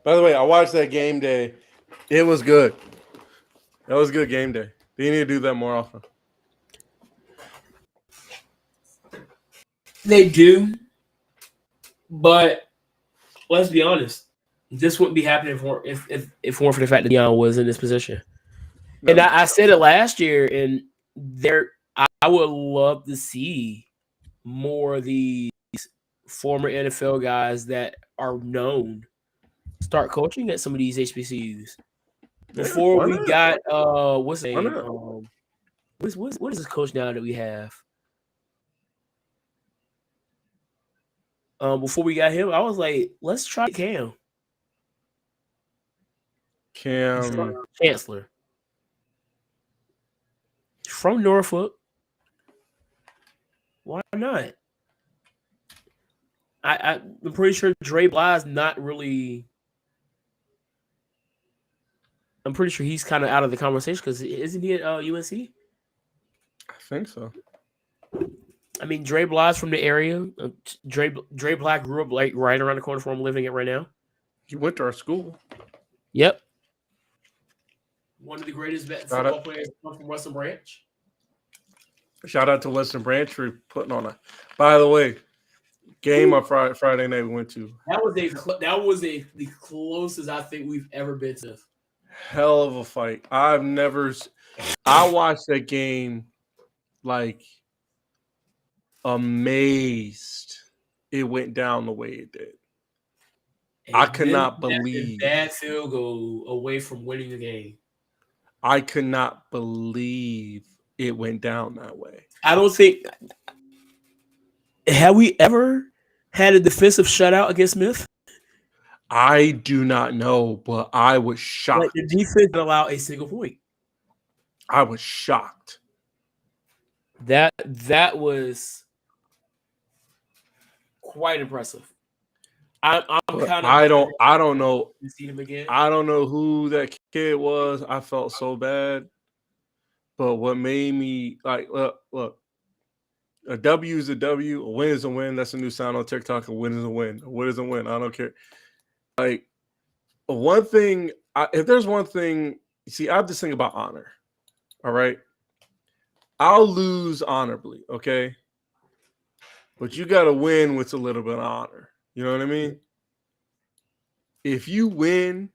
Speaker 3: By the way, I watched that Game Day. It was good. That was good Game Day. They need to do that more often.
Speaker 2: They do. But let's be honest, this wouldn't be happening if it weren't for the fact that Deion was in this position. No. And I said it last year, and I would love to see more of these former NFL guys that are known start coaching at some of these HBCUs. Before we got what's his name? What is this coach now that we have? Before we got him, I was like, let's try Cam Chancellor from Norfolk. Why not? I'm pretty sure Dre Bly's not really. I'm pretty sure he's kind of out of the conversation because isn't he at UNC?
Speaker 3: I think so.
Speaker 2: I mean, Dre Bly's from the area. Dre Bly grew up like right around the corner from where I'm living at right now.
Speaker 3: He went to our school.
Speaker 2: Yep. One of the greatest football players from Western Branch.
Speaker 3: Shout out to Western Branch for putting on a. By the way, game on Friday night we went to.
Speaker 2: That was the closest I think we've ever been to.
Speaker 3: Hell of a fight. I watched that game like amazed it went down the way it did. And I could not believe
Speaker 2: that field goal away from winning the game.
Speaker 3: I could not believe it went down that way.
Speaker 2: I don't think have we ever had a defensive shutout against Smith?
Speaker 3: I do not know, but I was shocked.
Speaker 2: Like the defense didn't allow a single point.
Speaker 3: I was shocked.
Speaker 2: That was quite impressive. I'm kind of.
Speaker 3: I don't know.
Speaker 2: See him again.
Speaker 3: I don't know who that kid was. I felt so bad. But what made me like look, a W is a W, a win is a win. That's a new sound on TikTok. A win is a win. A win is a win. I don't care. Like one thing, if there's one thing, see, I have this thing about honor. All right. I'll lose honorably, okay? But you got to win with a little bit of honor. You know what I mean? If you win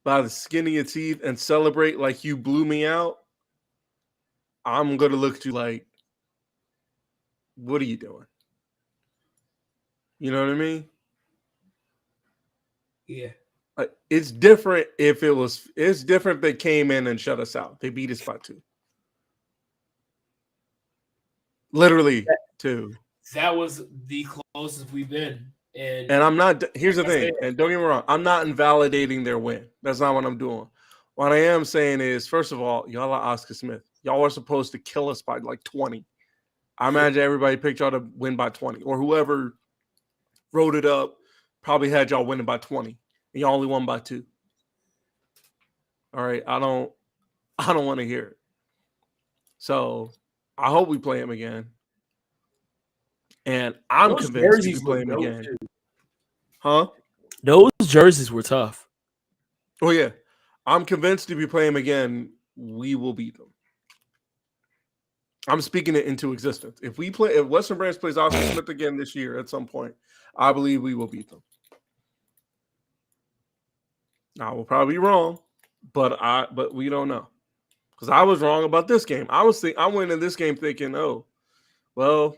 Speaker 3: by the skin of your teeth and celebrate like you blew me out, I'm going to look at you like, what are you doing? You know what I mean?
Speaker 2: Yeah.
Speaker 3: It's different if it's different if they came in and shut us out. They beat us by 2. Literally 2.
Speaker 2: That was the closest we've been. And
Speaker 3: I'm not, here's the thing, and don't get me wrong, I'm not invalidating their win. That's not what I'm doing. What I am saying is, first of all, y'all are Oscar Smith. Y'all are supposed to kill us by like 20. I imagine everybody picked y'all to win by 20, or whoever wrote it up probably had y'all winning by 20, and y'all only won by 2. All right, I don't want to hear it. So I hope we play him again. And I'm convinced we play him again.
Speaker 2: Too.
Speaker 3: Huh?
Speaker 2: Those jerseys were tough.
Speaker 3: Oh, yeah. I'm convinced if we play him again, we will beat them. I'm speaking it into existence. If Western Branch plays Oscar Smith again this year at some point, I believe we will beat them. I will probably be wrong, but we don't know. Because I was wrong about this game. I went in this game thinking, oh, well,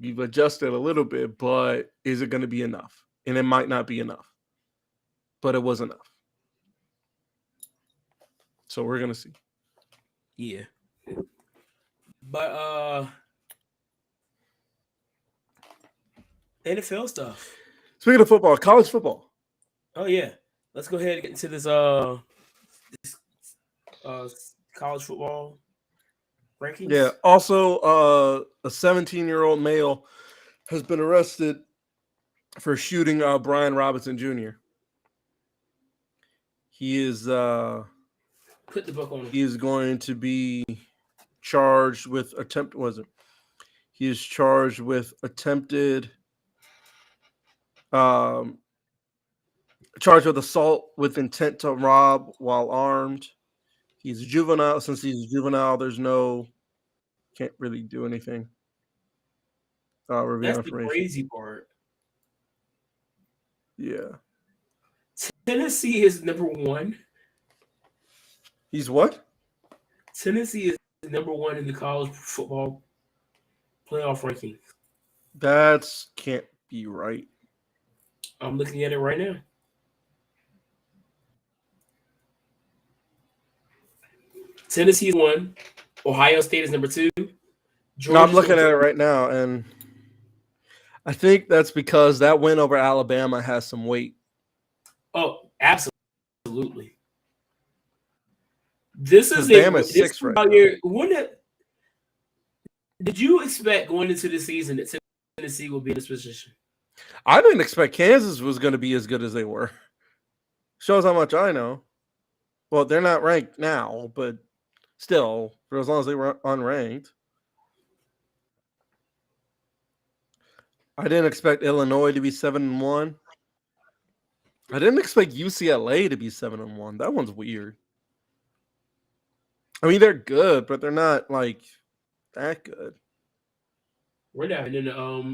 Speaker 3: we've adjusted a little bit, but is it going to be enough? And it might not be enough. But it was enough. So we're going to see.
Speaker 2: Yeah. But NFL stuff.
Speaker 3: Speaking of football, college football.
Speaker 2: Oh yeah. Let's go ahead and get into this college football rankings.
Speaker 3: Yeah. Also, a 17-year-old male has been arrested for shooting Brian Robinson Jr. He is
Speaker 2: put the book on him.
Speaker 3: He is going to be charged with He is charged with attempted charged with assault with intent to rob while armed. He's a juvenile. Since he's a juvenile, can't really do anything.
Speaker 2: That's the crazy part.
Speaker 3: Yeah.
Speaker 2: Tennessee is number 1.
Speaker 3: He's what?
Speaker 2: Tennessee is number 1 in the college football playoff rankings.
Speaker 3: That can't be right.
Speaker 2: I'm looking at it right now. Tennessee is 1. Ohio State is number 2.
Speaker 3: No, I'm looking at it right now, and I think that's because that win over Alabama has some weight.
Speaker 2: Oh, absolutely. This is
Speaker 3: Bama's 6 right now.
Speaker 2: Did you expect going into the season that Tennessee will be in this position?
Speaker 3: I didn't expect Kansas was going to be as good as they were. Shows how much I know. Well, they're not ranked now, but still, for as long as they were unranked. I didn't expect Illinois to be 7-1. I didn't expect UCLA to be 7-1. That one's weird. I mean, they're good, but they're not like that good.
Speaker 2: We're not even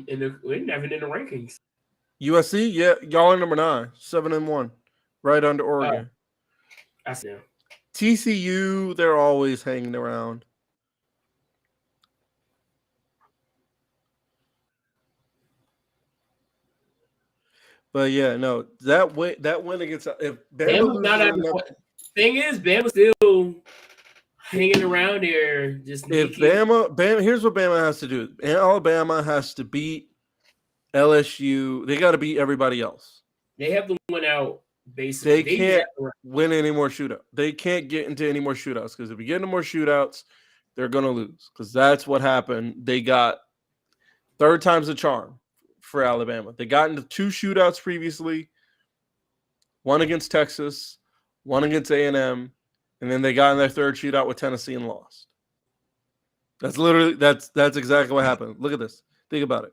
Speaker 2: in the rankings.
Speaker 3: USC, yeah, y'all are number 9, 7-1, right under Oregon.
Speaker 2: I see.
Speaker 3: TCU, they're always hanging around. But yeah, no, that win against if Bama
Speaker 2: thing is, Bama's still hanging around there. Just
Speaker 3: if Bama, here's what Bama has to do. Alabama has to beat LSU. They got to beat everybody else.
Speaker 2: They have to win out. Basically,
Speaker 3: they can't win any more shootouts. They can't get into any more shootouts because if we get into more shootouts, they're gonna lose. Because that's what happened. They got third time's a charm for Alabama. They got into 2 shootouts previously. One against Texas, one against A&M, and then they got in their third shootout with Tennessee and lost. That's exactly what happened. Look at this. Think about it.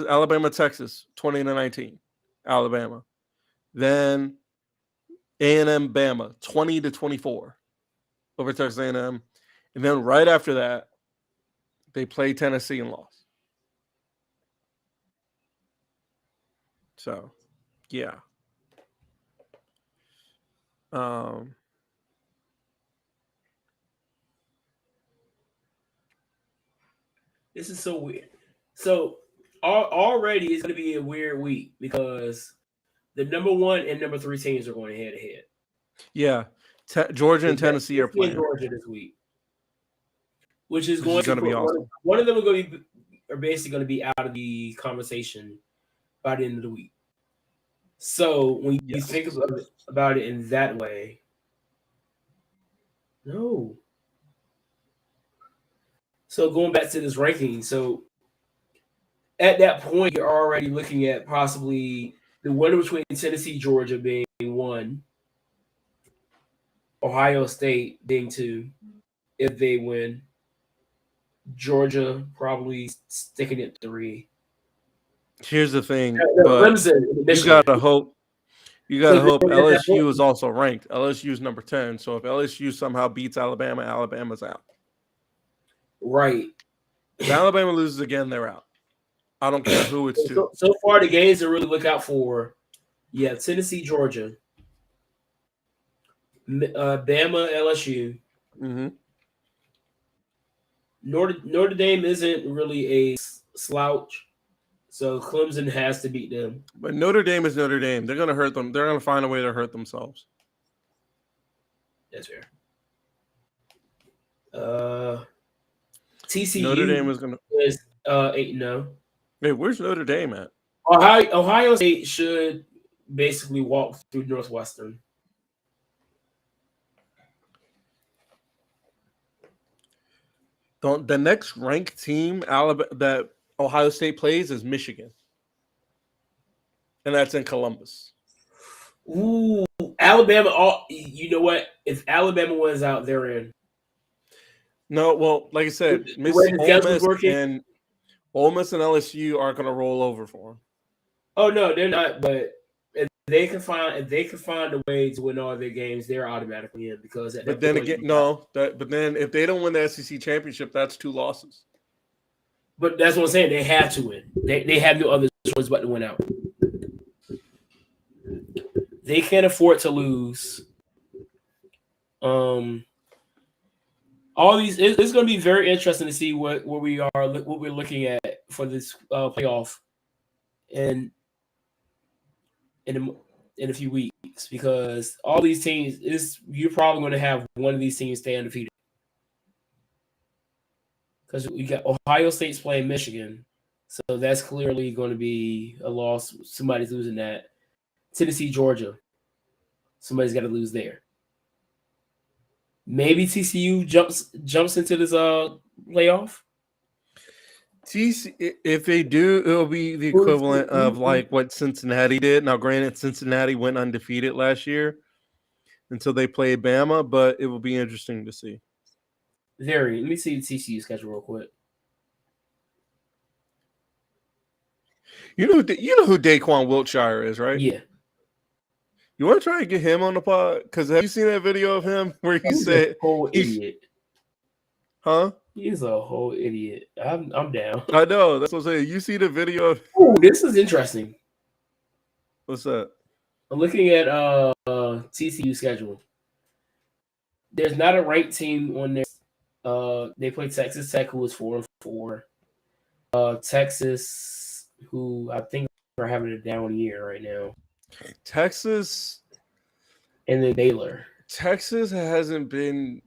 Speaker 3: Alabama, Texas, 20-19, Alabama. Then A&M, Bama, 20-24. over Texas A&M, and then right after that, they played Tennessee and lost. So, yeah.
Speaker 2: This is so weird. So already it's going to be a weird week because the number 1 and number 3 teams are going head to head.
Speaker 3: Yeah, Georgia and Tennessee are playing
Speaker 2: Georgia this week, which is going
Speaker 3: to be awesome.
Speaker 2: One of them are basically going to be out of the conversation by the end of the week. So when you think about it in that way, no. So going back to this ranking, so at that point, you're already looking at possibly the winner between Tennessee, Georgia being 1, Ohio State being 2, if they win. Georgia probably sticking at 3.
Speaker 3: Here's the thing,
Speaker 2: Clemson,
Speaker 3: you gotta hope. You gotta hope LSU is also ranked. LSU is number 10. So if LSU somehow beats Alabama, Alabama's out.
Speaker 2: Right.
Speaker 3: If Alabama loses again, they're out. I don't care who it's to.
Speaker 2: So far, the games to really look out for, Tennessee, Georgia, Bama, LSU.
Speaker 3: Mm-hmm.
Speaker 2: Notre Dame isn't really a slouch, so Clemson has to beat them.
Speaker 3: But Notre Dame is Notre Dame. They're going to hurt them. They're going to find a way to hurt themselves.
Speaker 2: That's fair. TCU
Speaker 3: Notre Dame is going to
Speaker 2: 8-0.
Speaker 3: Hey, where's Notre Dame at?
Speaker 2: Ohio State should basically walk through Northwestern.
Speaker 3: The next ranked team that Ohio State plays is Michigan. And that's in Columbus.
Speaker 2: Ooh, Alabama. You know what? If Alabama wins out, they're in.
Speaker 3: No, well, like I said, Ole Miss and LSU aren't going to roll over for them.
Speaker 2: Oh no, they're not. But if they can find a way to win all their games, they're automatically in because.
Speaker 3: But then if they don't win the SEC championship, that's 2 losses.
Speaker 2: But that's what I'm saying. They have to win. They have no other choice but to win out. They can't afford to lose. All these, it's going to be very interesting to see what we're looking at for this playoff, in a few weeks, because all these teams you're probably going to have one of these teams stay undefeated. Because we got Ohio State's playing Michigan, so that's clearly going to be a loss. Somebody's losing that. Tennessee, Georgia, somebody's got to lose there. Maybe TCU jumps into this playoff.
Speaker 3: If they do, it'll be the equivalent of like what Cincinnati did. Now, granted, Cincinnati went undefeated last year until they played Bama, but it will be interesting to see.
Speaker 2: Let me see the TCU schedule real quick.
Speaker 3: You know who Daquan Wiltshire is, right?
Speaker 2: Yeah.
Speaker 3: You want to try and get him on the pod? Because have you seen that video of him where he said,
Speaker 2: "Whole idiot"?
Speaker 3: Huh?
Speaker 2: He's a whole idiot. I'm down.
Speaker 3: I know. That's what I'm saying. You see the video of?
Speaker 2: Oh, this is interesting.
Speaker 3: What's that?
Speaker 2: I'm looking at TCU schedule. There's not a ranked team on there. They play Texas Tech, who is 4-4. Texas, who I think are having a down year right now.
Speaker 3: Texas,
Speaker 2: and then Baylor.
Speaker 3: Texas hasn't been.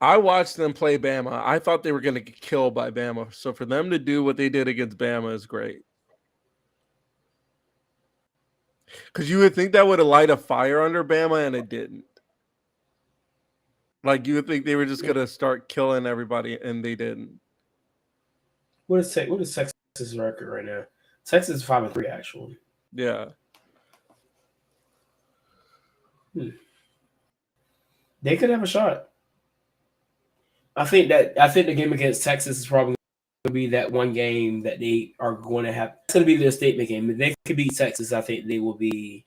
Speaker 3: I watched them play Bama. I thought they were going to get killed by Bama. So for them to do what they did against Bama is great. Because you would think that would have light a fire under Bama, and it didn't. Like, you would think they were just going to start killing everybody, and they didn't.
Speaker 2: What is Texas' record right now? Texas is 5-3, actually.
Speaker 3: Yeah.
Speaker 2: They could have a shot. I think the game against Texas is probably going to be that one game that they are going to have. It's going to be their statement game. If they could beat Texas, I think they will be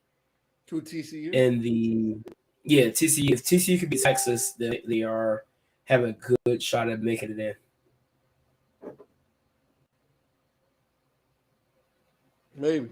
Speaker 3: to TCU
Speaker 2: in the Yeah, TCU. If TCU could beat Texas, then they have a good shot at making it in.
Speaker 3: Maybe.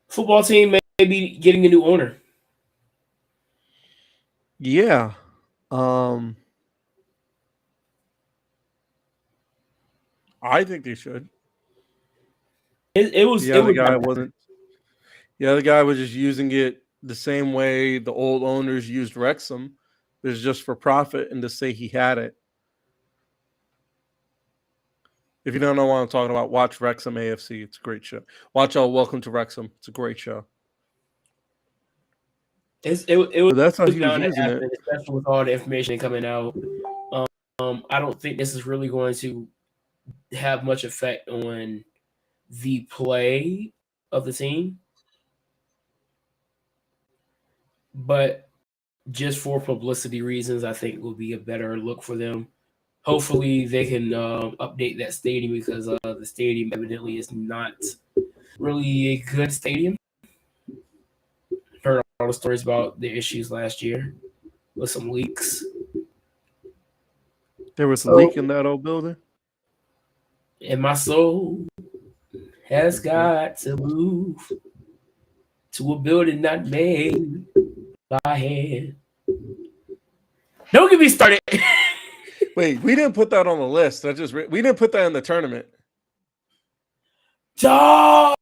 Speaker 2: Football team may be getting a new owner.
Speaker 3: Yeah. I think they should.
Speaker 2: It was
Speaker 3: The other guy wasn't. The other guy was just using it the same way the old owners used Wrexham. It was just for profit and to say he had it. If you don't know what I'm talking about, watch Wrexham AFC. It's a great show. Watch Welcome to Wrexham. It's a great show.
Speaker 2: But
Speaker 3: that's how he was
Speaker 2: bound to
Speaker 3: using
Speaker 2: happen,
Speaker 3: it.
Speaker 2: especially with all the information coming out. I don't think this is really going to have much effect on the play of the team, but just for publicity reasons, I think will be a better look for them. Hopefully, they can update that stadium because the stadium evidently is not really a good stadium. Heard all the stories about the issues last year with some leaks.
Speaker 3: There was a leak in that old building.
Speaker 2: And my soul has got to move to a building not made by hand. Don't get me started.
Speaker 3: Wait, we didn't put that on the list. We didn't put that in the tournament.
Speaker 2: Dog!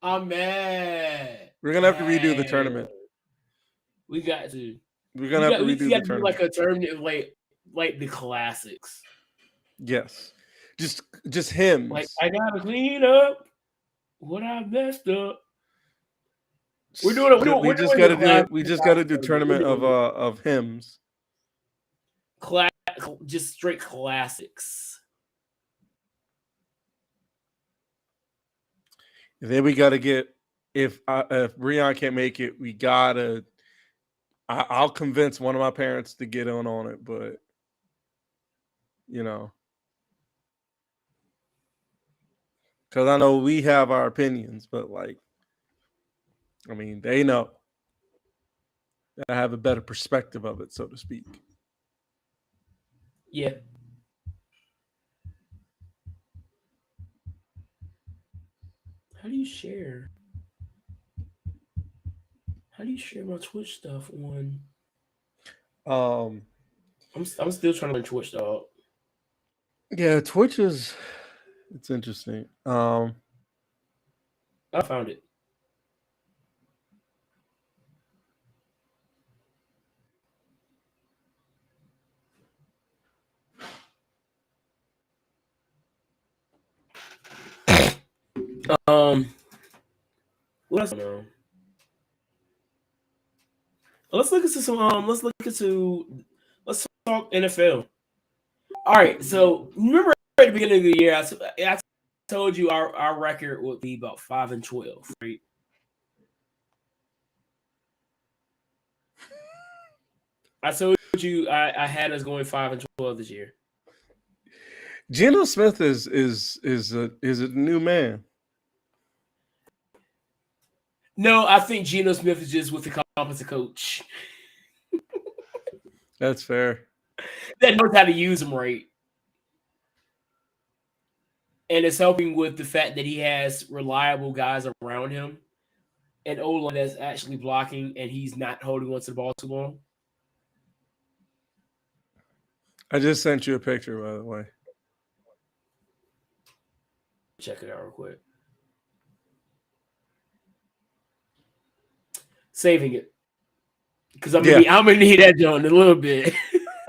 Speaker 2: I'm mad.
Speaker 3: We're gonna have to redo the tournament.
Speaker 2: We got to.
Speaker 3: We're gonna have to redo the tournament.
Speaker 2: Like a tournament, like the classics.
Speaker 3: Yes, just hymns.
Speaker 2: Like I gotta clean up what I messed up. We're doing it.
Speaker 3: We just gotta do it. We just gotta do tournament of hymns.
Speaker 2: Just straight classics.
Speaker 3: And then we gotta get if Rion can't make it, we gotta. I'll convince one of my parents to get on it, but you know, because I know we have our opinions, but like, I mean, they know. I have a better perspective of it, so to speak.
Speaker 2: Yeah. How do you share? How do you share my Twitch stuff on? I'm still trying to learn Twitch, dog.
Speaker 3: Yeah, Twitch it's interesting.
Speaker 2: I found it. What else? Let's look into some. Let's talk NFL. All right. So remember at the beginning of the year, I told you our record would be about 5-12, right? I told you I had us going 5-12 this year.
Speaker 3: Geno Smith is a new man.
Speaker 2: No, I think Geno Smith is just with the competent coach.
Speaker 3: That's fair.
Speaker 2: That knows how to use him right. And it's helping with the fact that he has reliable guys around him. And O-line that's actually blocking and he's not holding on to the ball too long.
Speaker 3: I just sent you a picture, by the way.
Speaker 2: Check it out real quick. Saving it. Because I'm gonna need that John in a little bit.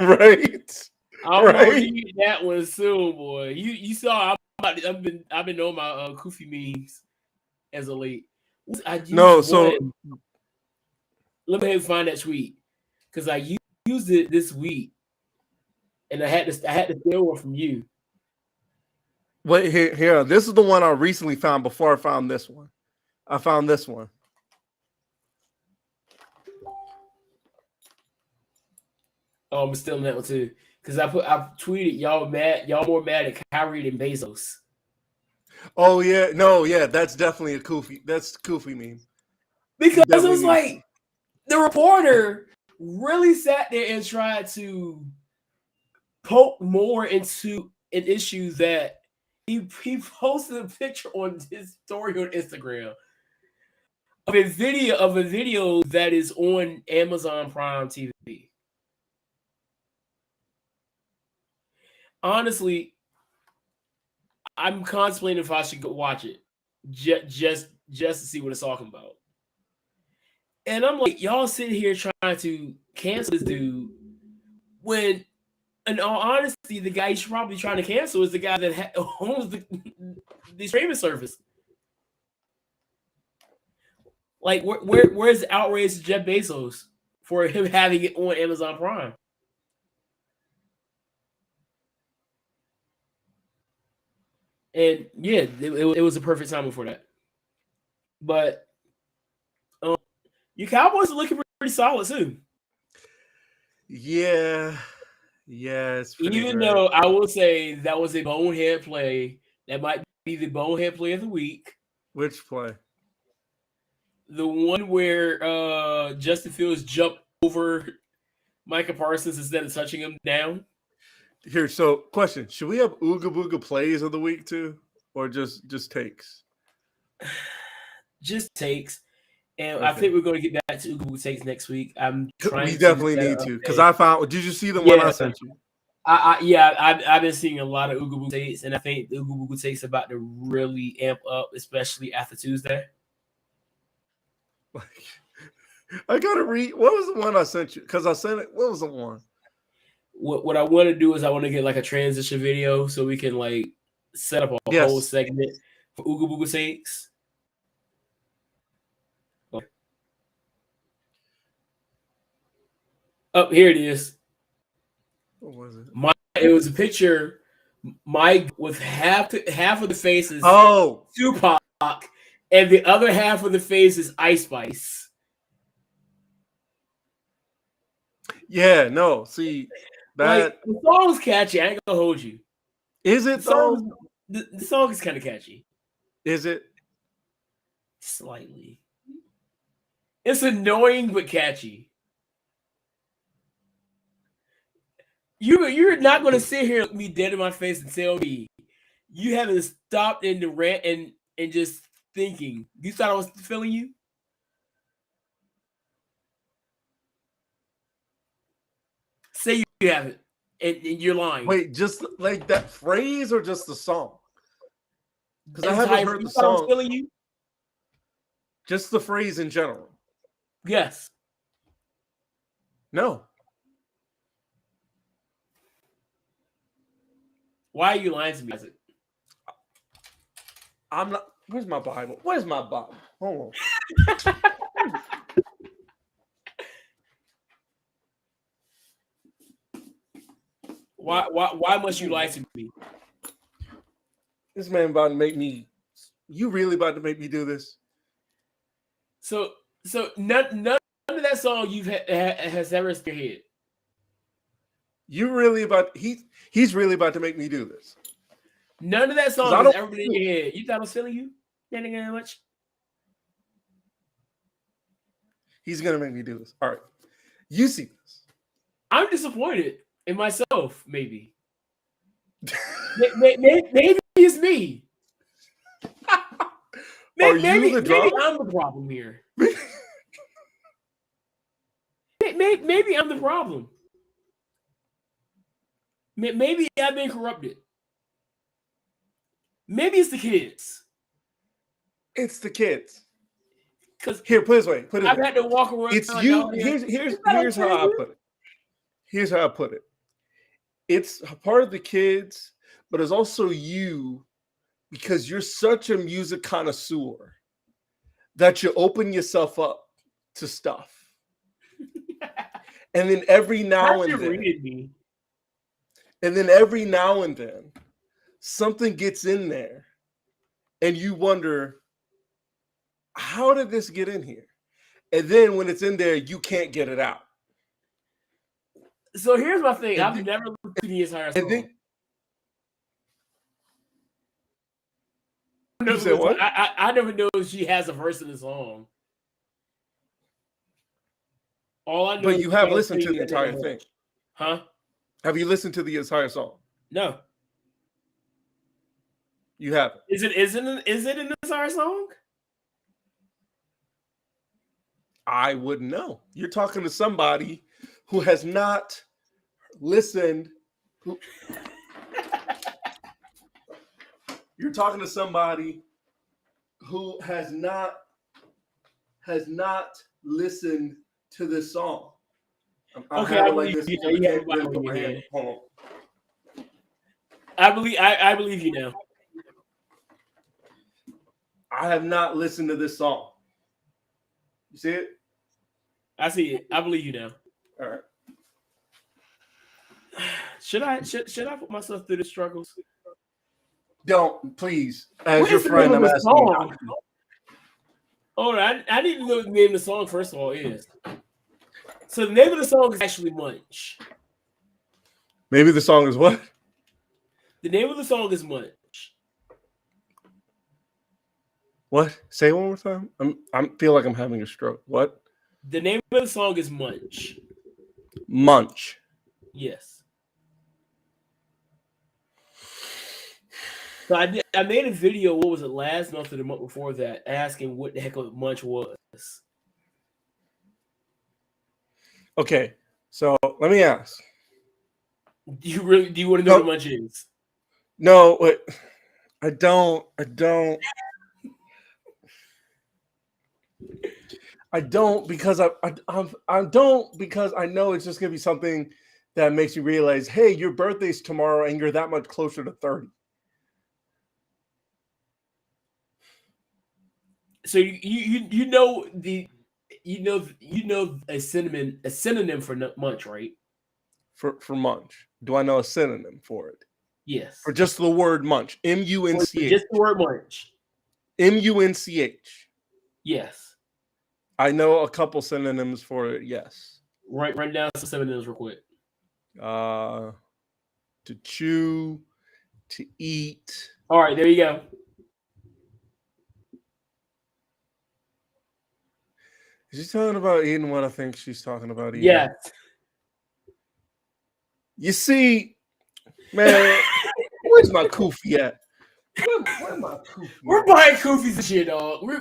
Speaker 3: Right.
Speaker 2: I'm gonna need that one soon, boy. You saw I've been knowing my Koofy memes as of late. Let me find that tweet. Because I used it this week. And I had to steal one from you.
Speaker 3: Wait, here. This is the one I recently found before I found this one. I found this one.
Speaker 2: Oh, I'm still on that one too. Because I've tweeted y'all more mad at Kyrie than Bezos.
Speaker 3: Oh yeah, no, yeah, that's definitely a Kofi. That's Kofi meme.
Speaker 2: Because it was like the reporter really sat there and tried to poke more into an issue that he posted a picture on his story on Instagram of a video that is on Amazon Prime TV. Honestly, I'm contemplating if I should go watch it just to see what it's talking about. And I'm like, y'all sitting here trying to cancel this dude when, in all honesty, the guy you should probably trying to cancel is the guy that owns the streaming service. Like, where's the outrage to Jeff Bezos for him having it on Amazon Prime? And yeah, it was a perfect timing for that. But your Cowboys are looking pretty solid too.
Speaker 3: Yeah, it's
Speaker 2: even
Speaker 3: great.
Speaker 2: though I will say that was a bonehead play. That might be the bonehead play of the week.
Speaker 3: Which play?
Speaker 2: The one where Justin Fields jumped over Micah Parsons instead of touching him down.
Speaker 3: Here, so question: should we have Ooga Booga plays of the week too, or just takes?
Speaker 2: Just takes, and
Speaker 3: Okay.
Speaker 2: I think we're going to get back to Ooga Booga takes next week.
Speaker 3: We definitely need to because I found. Did you see the one I sent you?
Speaker 2: I've been seeing a lot of Ooga Booga takes, and I think the Ooga Booga takes about to really amp up, especially after Tuesday.
Speaker 3: Like, I gotta read. What was the one I sent you? Because I sent it. What was the one?
Speaker 2: What I want to do is I want to get like a transition video so we can like set up a whole segment for Ooga Booga takes. Oh, here it is.
Speaker 3: What was it?
Speaker 2: It was a picture. Mike with half of the face is Tupac, and the other half of the face is Ice Spice.
Speaker 3: Yeah, no. See that
Speaker 2: like, the song's catchy. I ain't gonna hold you.
Speaker 3: Is it though?
Speaker 2: The song is kind of catchy.
Speaker 3: Is it?
Speaker 2: Slightly. It's annoying but catchy. You're not going to sit here and look me dead in my face and tell me you haven't stopped in the rant and just thinking. You thought I was feeling you? Say you haven't, and you're lying.
Speaker 3: Wait, just like that phrase or just the song? Because I haven't heard the
Speaker 2: I was
Speaker 3: song.
Speaker 2: feeling you?
Speaker 3: Just the phrase in general.
Speaker 2: Yes.
Speaker 3: No.
Speaker 2: Why are you lying to me, Isaac?
Speaker 3: I'm not. Where's my Bible? Where's my Bible? Hold on.
Speaker 2: Why must you lie to me?
Speaker 3: This man about to make me. You really about to make me do this?
Speaker 2: So none of that song has ever in your head.
Speaker 3: You really about he's really about to make me do this.
Speaker 2: None of that song has ever been in your head. You thought I was feeling you? That much.
Speaker 3: He's gonna make me do this. All right. You see this.
Speaker 2: I'm disappointed in myself, maybe. maybe it's me. Maybe I'm the problem here. Maybe I'm the problem. Maybe I've been corrupted. Maybe it's the kids.
Speaker 3: It's the kids.
Speaker 2: Because
Speaker 3: here, put it this way.
Speaker 2: I've had to walk around.
Speaker 3: It's you. Here's how I put it. Here's how I put it. It's a part of the kids, but it's also you because you're such a music connoisseur that you open yourself up to stuff. And then every now and then, something gets in there and you wonder, how did this get in here? And then when it's in there, you can't get it out.
Speaker 2: So here's my thing.
Speaker 3: And
Speaker 2: I've never listened to the entire song.
Speaker 3: You said what?
Speaker 2: I never know if she has a verse in the song. All I know.
Speaker 3: But you have listened to the entire thing.
Speaker 2: Huh?
Speaker 3: Have you listened to the entire song?
Speaker 2: No.
Speaker 3: You haven't.
Speaker 2: Is it in the entire song?
Speaker 3: I wouldn't know. You're talking to somebody who has not listened. You're talking to somebody who has not listened to this song.
Speaker 2: Okay, I believe you.
Speaker 3: Hold on.
Speaker 2: I believe you now.
Speaker 3: I have not listened to this song. You see it?
Speaker 2: I see it. I believe you now.
Speaker 3: All right.
Speaker 2: Should I put myself through the struggles?
Speaker 3: Don't, please. As your friend, I'm asking you.
Speaker 2: Hold on. I need to know what the name of the song, first of all, is. So the name of the song is actually Munch.
Speaker 3: Maybe the song is what?
Speaker 2: The name of the song is Munch.
Speaker 3: What? Say it one more time. I feel like I'm having a stroke. What?
Speaker 2: The name of the song is Munch.
Speaker 3: Munch.
Speaker 2: Yes. So I made a video, what was it, last month or the month before that, asking what the heck a Munch was.
Speaker 3: Okay, so let me ask.
Speaker 2: Do you want to know what Munch is?
Speaker 3: No, wait. I don't because I don't because I know it's just gonna be something that makes you realize, hey, your birthday's tomorrow and you're that much closer to 30.
Speaker 2: So you know a synonym for Munch, right?
Speaker 3: For munch. Do I know a synonym for it?
Speaker 2: Yes.
Speaker 3: For just the word munch. M-U-N-C-H.
Speaker 2: Just the word munch.
Speaker 3: M-U-N-C-H.
Speaker 2: Yes.
Speaker 3: I know a couple synonyms for it, yes.
Speaker 2: Run down some synonyms real quick.
Speaker 3: To chew, to eat.
Speaker 2: All right, there you go.
Speaker 3: Is she talking about eating what I think she's talking about eating?
Speaker 2: Yes.
Speaker 3: You see, man, where's my kufi at? Where's my kufi?
Speaker 2: We're buying kufis this year, dog. We're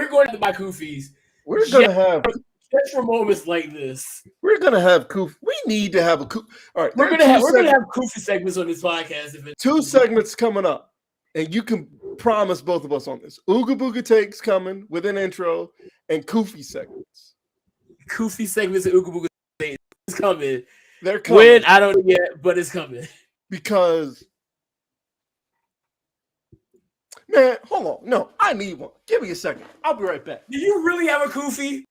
Speaker 2: going to buy kufis.
Speaker 3: We're gonna have
Speaker 2: just for moments like this.
Speaker 3: We're gonna have kufi. We need to have a kufi. All right,
Speaker 2: we're gonna have kufi segments on this podcast.
Speaker 3: Two segments coming up, and you can promise both of us on this. Ooga Booga Takes coming with an intro and kufi segments.
Speaker 2: Kufi segments and Ooga Booga Takes is coming.
Speaker 3: They're coming.
Speaker 2: When I don't know yet, but it's coming.
Speaker 3: Because, man, hold on. No, I need one. Give me a second. I'll be right back.
Speaker 2: Do you really have a kufi?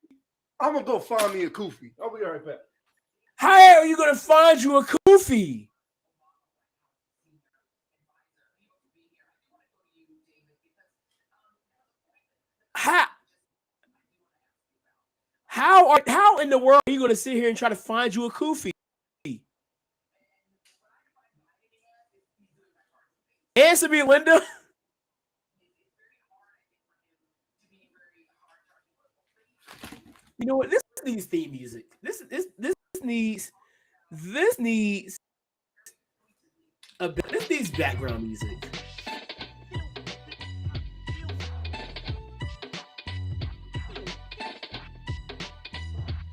Speaker 3: I'm gonna go find me a kufi. I'll be right back.
Speaker 2: How are you gonna find you a kufi? How in the world are you gonna sit here and try to find you a kufi? Answer me, Linda. You know what? This needs theme music. This needs background music.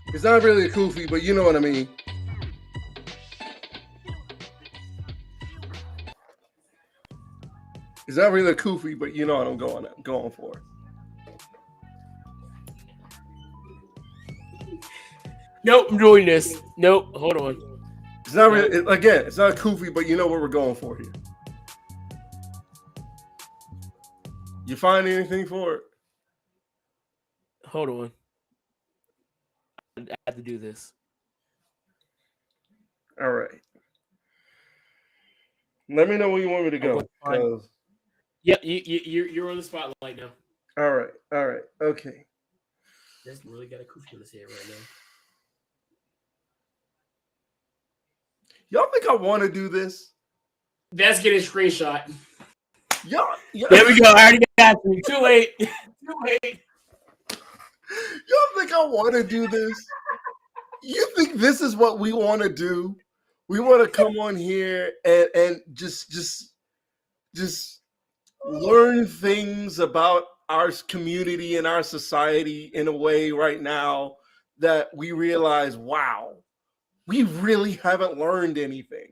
Speaker 3: It's not really a kufi, but you know what I mean. It's not really a kufi, but you know what I'm going for.
Speaker 2: Nope, I'm doing this. Nope, hold on.
Speaker 3: It's not really, it's not a kufi, but you know what we're going for here. You find anything for it?
Speaker 2: Hold on. I have to do this.
Speaker 3: All right. Let me know where you want me to go.
Speaker 2: Yep, you're on the spotlight now.
Speaker 3: All right. All right. Okay.
Speaker 2: That's really got a kufi on his head right now.
Speaker 3: Y'all think I want to do this?
Speaker 2: Let's get a screenshot.
Speaker 3: Y'all.
Speaker 2: There we go. I already got you. Too late. Too late.
Speaker 3: Y'all think I want to do this? You think this is what we want to do? We want to come on here and just learn things about our community and our society in a way right now that we realize, wow, we really haven't learned anything.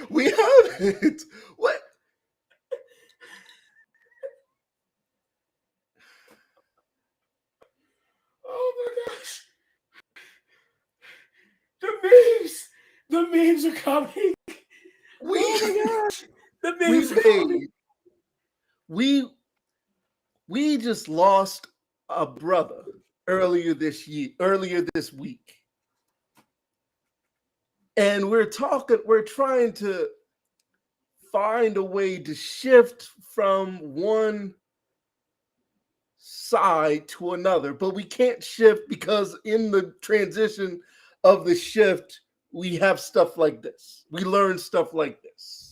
Speaker 3: We haven't. What?
Speaker 2: Oh my gosh. The memes are coming. Oh my gosh. The memes are coming.
Speaker 3: We just lost a brother earlier this week. And we're trying to find a way to shift from one side to another, but we can't shift because in the transition of the shift, we have stuff like this. We learn stuff like this.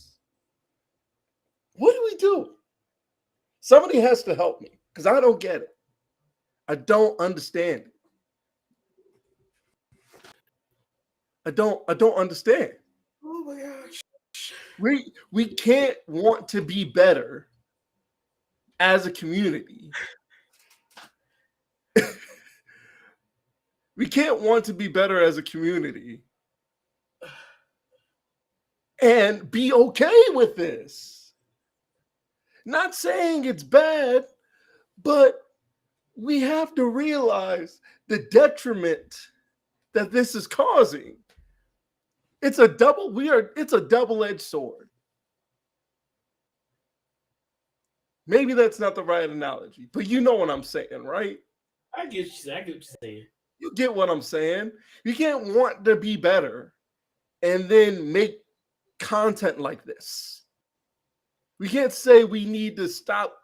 Speaker 3: What do we do? Somebody has to help me because I don't get it. I don't understand it. I don't understand.
Speaker 2: Oh my gosh.
Speaker 3: We can't want to be better as a community. We can't want to be better as a community and be okay with this. Not saying it's bad, but we have to realize the detriment that this is causing. It's a double-edged sword. Maybe that's not the right analogy, but you know what I'm saying, right?
Speaker 2: I get what you're saying.
Speaker 3: You get what I'm saying? You can't want to be better and then make content like this. We can't say we need to stop.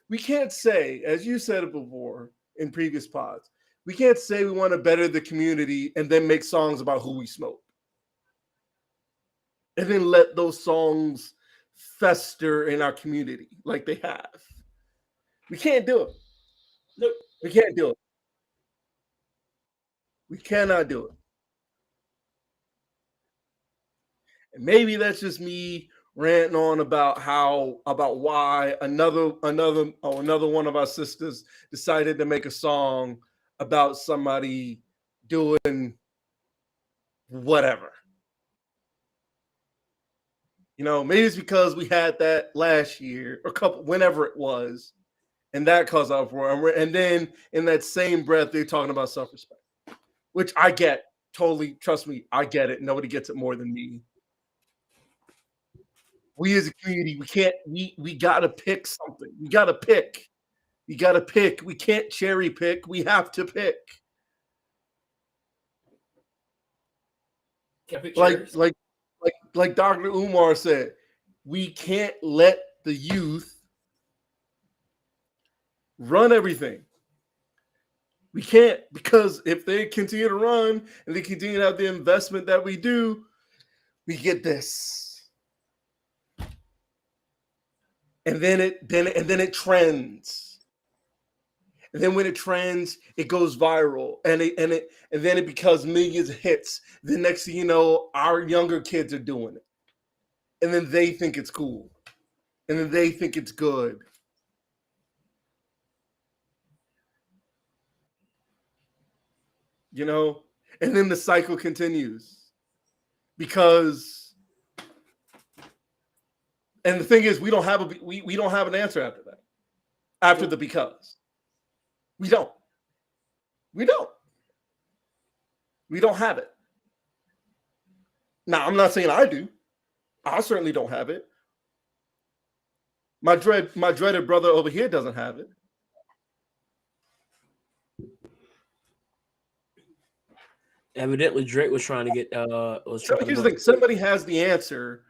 Speaker 3: We can't say, as you said it before in previous pods, we can't say we want to better the community and then make songs about who we smoke. And then let those songs fester in our community like they have. We can't do it.
Speaker 2: Nope.
Speaker 3: We can't do it. We cannot do it. And maybe that's just me ranting on about why another one of our sisters decided to make a song about somebody doing whatever. You know, maybe it's because we had that last year or whenever it was, and that caused uproar. And then in that same breath, they're talking about self-respect. Which I get, totally, trust me, I get it. Nobody gets it more than me. We as a community, we gotta pick something. We gotta pick. We can't cherry pick. We have to pick. Like Dr. Umar said, we can't let the youth run everything. We can't, because if they continue to run and they continue to have the investment that we do, we get this. And then it trends. And then when it trends, it goes viral. And then it becomes millions of hits. The next thing you know, our younger kids are doing it. And then they think it's cool. And then they think it's good. You know, and then the cycle continues because, and the thing is, we don't have an answer after that, after the because. We don't have it. Now, I'm not saying I do. I certainly don't have it. My dreaded brother over here doesn't have it.
Speaker 2: Evidently, Drake was trying to get.
Speaker 3: Here's the thing: somebody has the answer,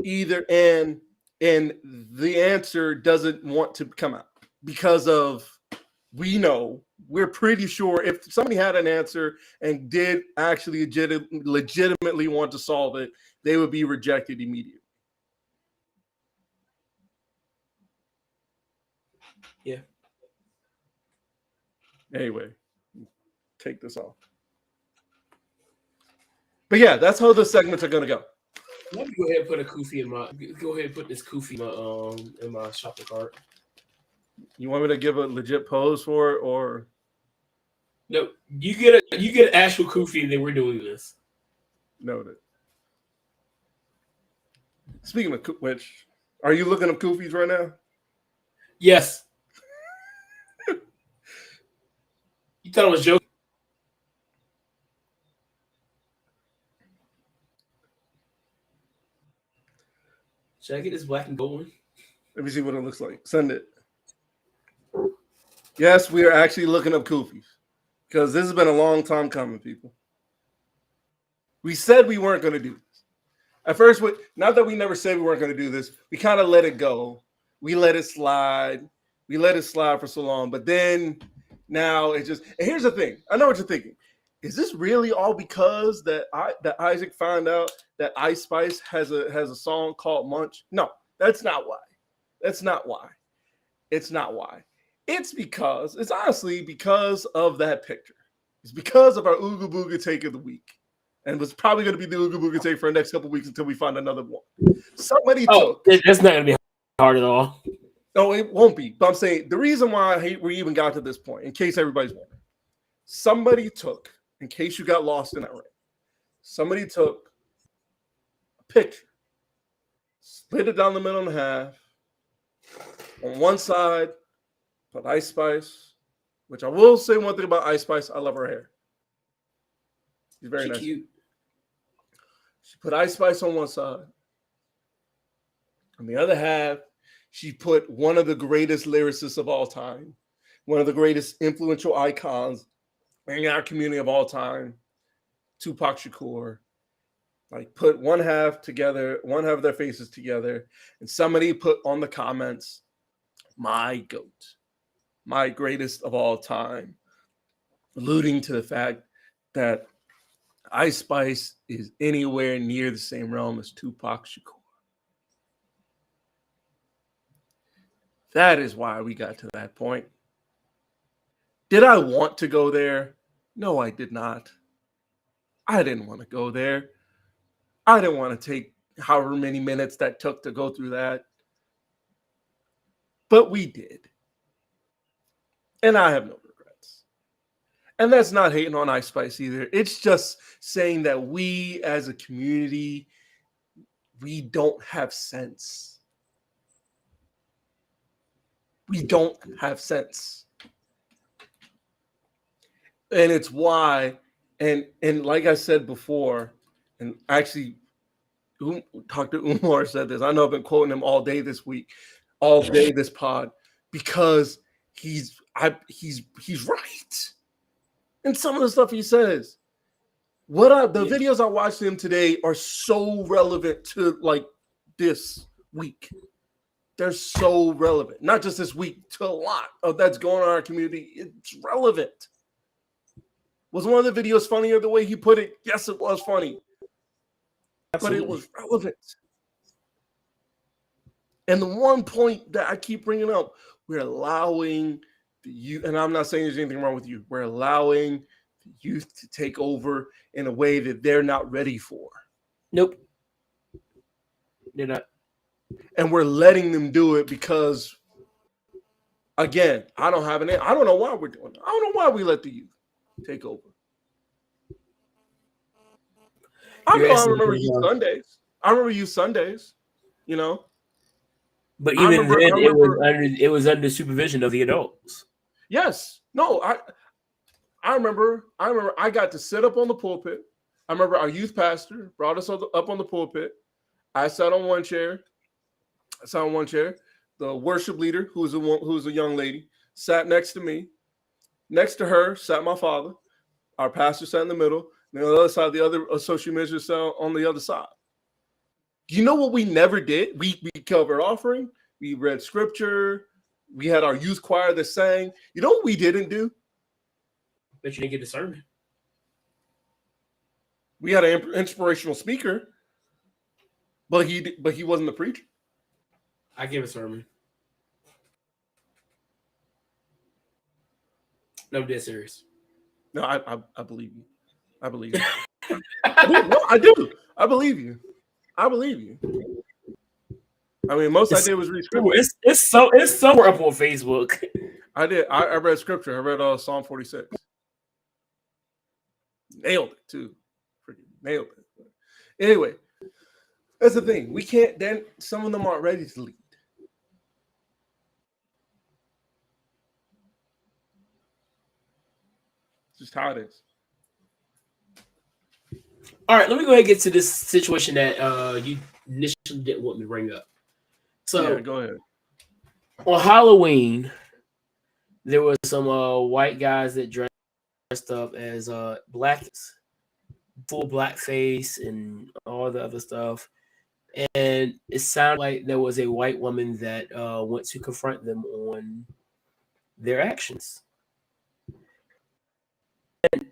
Speaker 3: either, and and the answer doesn't want to come out because of, we're pretty sure if somebody had an answer and did actually legitimately want to solve it, they would be rejected immediately.
Speaker 2: Yeah.
Speaker 3: Anyway, take this off. But yeah, that's how the segments are gonna go.
Speaker 2: Let me go ahead and put a kufi in my. Go ahead and put this kufi in my shopping cart.
Speaker 3: You want me to give a legit pose for it, or
Speaker 2: no? You get an actual kufi, and then we're doing this.
Speaker 3: Noted. Speaking of which, are you looking up kufis right now?
Speaker 2: Yes. You thought I was joking? Should I get this black and gold one?
Speaker 3: Let me see what it looks like. Send it. Yes, we are actually looking up kufis because this has been a long time coming, people. We said we weren't going to do this. At first, not that we never said we weren't going to do this, we kind of let it go. We let it slide. We let it slide for so long, but then now it just. And here's the thing. I know what you're thinking. Is this really all because that Isaac found out that Ice Spice has a song called Munch? No, that's not why. That's not why. It's not why. It's honestly because of that picture. It's because of our Ooga Booga take of the week. And it's probably going to be the Ooga Booga take for the next couple of weeks until we find another one. Somebody took.
Speaker 2: It's not going to be hard at all.
Speaker 3: No, it won't be. But I'm saying the reason why we even got to this point, in case everybody's wondering, somebody took, in case you got lost in that rain, somebody took a picture, split it down the middle in half. On one side, put Ice Spice, which I will say one thing about Ice Spice, I love her hair. She's very nice. Cute. She put Ice Spice on one side. On the other half, she put one of the greatest lyricists of all time, one of the greatest influential icons in our community of all time, Tupac Shakur. Like, put one half together, one half of their faces together, and somebody put on the comments, my GOAT, my greatest of all time, alluding to the fact that Ice Spice is anywhere near the same realm as Tupac Shakur. That is why we got to that point. Did I want to go there? No, I did not. I didn't want to go there. I didn't want to take however many minutes that took to go through that. But we did. And I have no regrets. And that's not hating on Ice Spice either. It's just saying that we as a community, we don't have sense. We don't have sense. And it's why, and like I said before, and actually Dr. Umar said this. I know I've been quoting him all day this week, all day this pod, because he's right. And some of the stuff he says. The videos I watched him today are so relevant to like this week. They're so relevant. Not just this week, to a lot of that's going on in our community. It's relevant. Was one of the videos funnier the way he put it? Yes, it was funny. Absolutely. But it was relevant. And the one point that I keep bringing up, we're allowing the youth, and I'm not saying there's anything wrong with you, we're allowing the youth to take over in a way that they're not ready for.
Speaker 2: Nope. They're not.
Speaker 3: And we're letting them do it because, again, I don't know why we're doing it. I don't know why we let the youth take over. I remember youth Sundays. I remember youth Sundays, you know.
Speaker 2: But even then, it was under supervision of the adults.
Speaker 3: Yes. No, I remember I got to sit up on the pulpit. I remember our youth pastor brought us up on the pulpit. I sat on one chair. The worship leader, who was a young lady, sat next to me. Next to her sat my father. Our pastor sat in the middle. And on the other side, the other associate minister sat on the other side. You know what we never did? We covered offering. We read scripture. We had our youth choir that sang. You know what we didn't do?
Speaker 2: But you didn't get the sermon.
Speaker 3: We had an inspirational speaker, but he wasn't the preacher.
Speaker 2: I give a sermon. No, I'm dead serious.
Speaker 3: No, I believe you. I believe you. I do. I believe you. I believe you. I mean, most I did was read scripture.
Speaker 2: It's somewhere up on Facebook.
Speaker 3: I did. I read scripture. I read Psalm 46. Nailed it too. Freaking nailed it. Anyway, that's the thing. We can't. Then some of them aren't ready to lead. It's just how it is.
Speaker 2: All right, let me go ahead and get to this situation that you initially didn't want me to bring up. So,
Speaker 3: yeah, go ahead.
Speaker 2: On Halloween, there was some white guys that dressed up as blacks, full blackface and all the other stuff. And it sounded like there was a white woman that went to confront them on their actions. And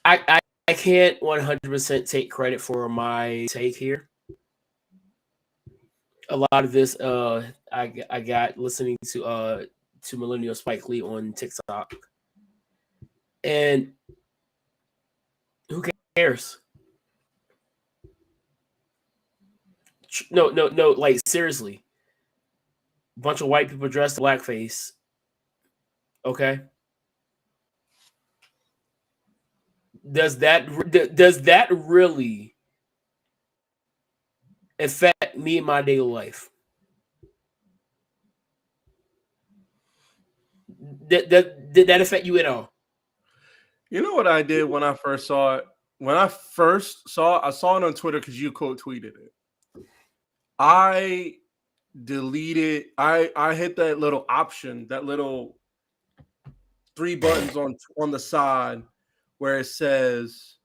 Speaker 2: I can't 100% take credit for my take here. A lot of this I got listening to Millennial Spike Lee on TikTok. And who cares? No, like seriously. A bunch of white people dressed in blackface. Okay. Does that really affect me in my daily life? Did that affect you at all?
Speaker 3: You know what I did when I first saw it? I saw it on Twitter because you quote tweeted it. I deleted. I hit that little option, that little 3 buttons on the side where it says,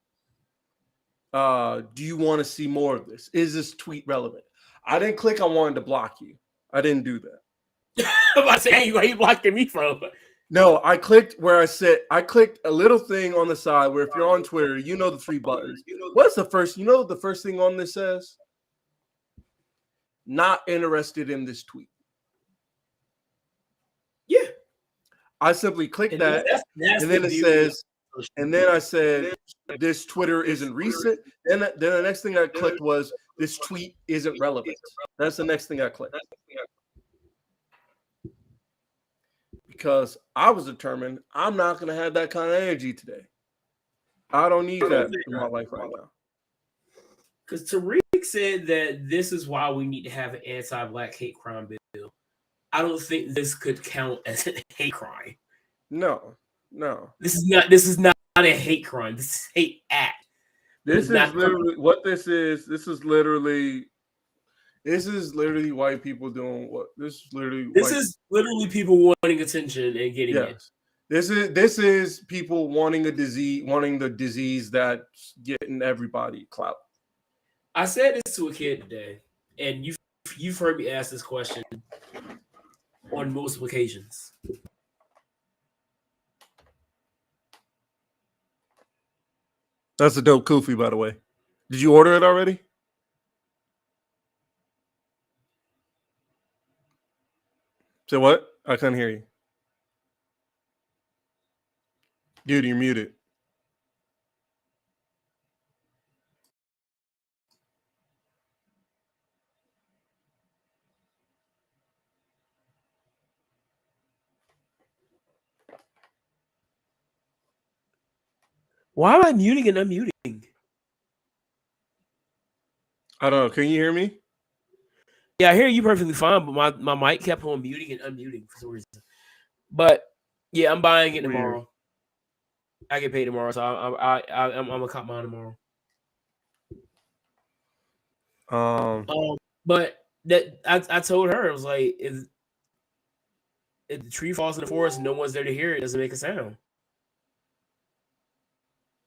Speaker 3: do you want to see more of this? Is this tweet relevant? I didn't click I wanted to block you. I didn't do that.
Speaker 2: I'm about to say, hey, where you blocking me from?
Speaker 3: No, I clicked where I clicked a little thing on the side where if you're on Twitter, you know the 3 buttons. What's the first? You know what the first thing on this says? Not interested in this tweet.
Speaker 2: Yeah.
Speaker 3: I simply clicked that, and then it says, and then I said, this Twitter isn't recent. Then the next thing I clicked was, this tweet isn't relevant. That's the next thing I clicked. Because I was determined I'm not going to have that kind of energy today. I don't need that in my life right now.
Speaker 2: Because Tariq said that this is why we need to have an anti-black hate crime bill. I don't think this could count as a hate crime.
Speaker 3: No.
Speaker 2: This is not a hate crime. This is hate act.
Speaker 3: This is literally what this is. This is literally white people doing what? This is literally
Speaker 2: people wanting attention and getting it.
Speaker 3: This is people wanting the disease that's getting everybody clout.
Speaker 2: I said this to a kid today, and you've heard me ask this question on multiple occasions.
Speaker 3: That's a dope kufi, by the way. Did you order it already? Say what? I couldn't hear you. Dude, you're muted.
Speaker 2: Why am I muting and unmuting?
Speaker 3: I don't know. Can you hear me?
Speaker 2: Yeah, I hear you perfectly fine, but my mic kept on muting and unmuting for some reason. But yeah, I'm buying it tomorrow. I get paid tomorrow, so I'm gonna cut mine tomorrow. But that I told her, I was like, if the tree falls in the forest and no one's there to hear it, doesn't make a sound.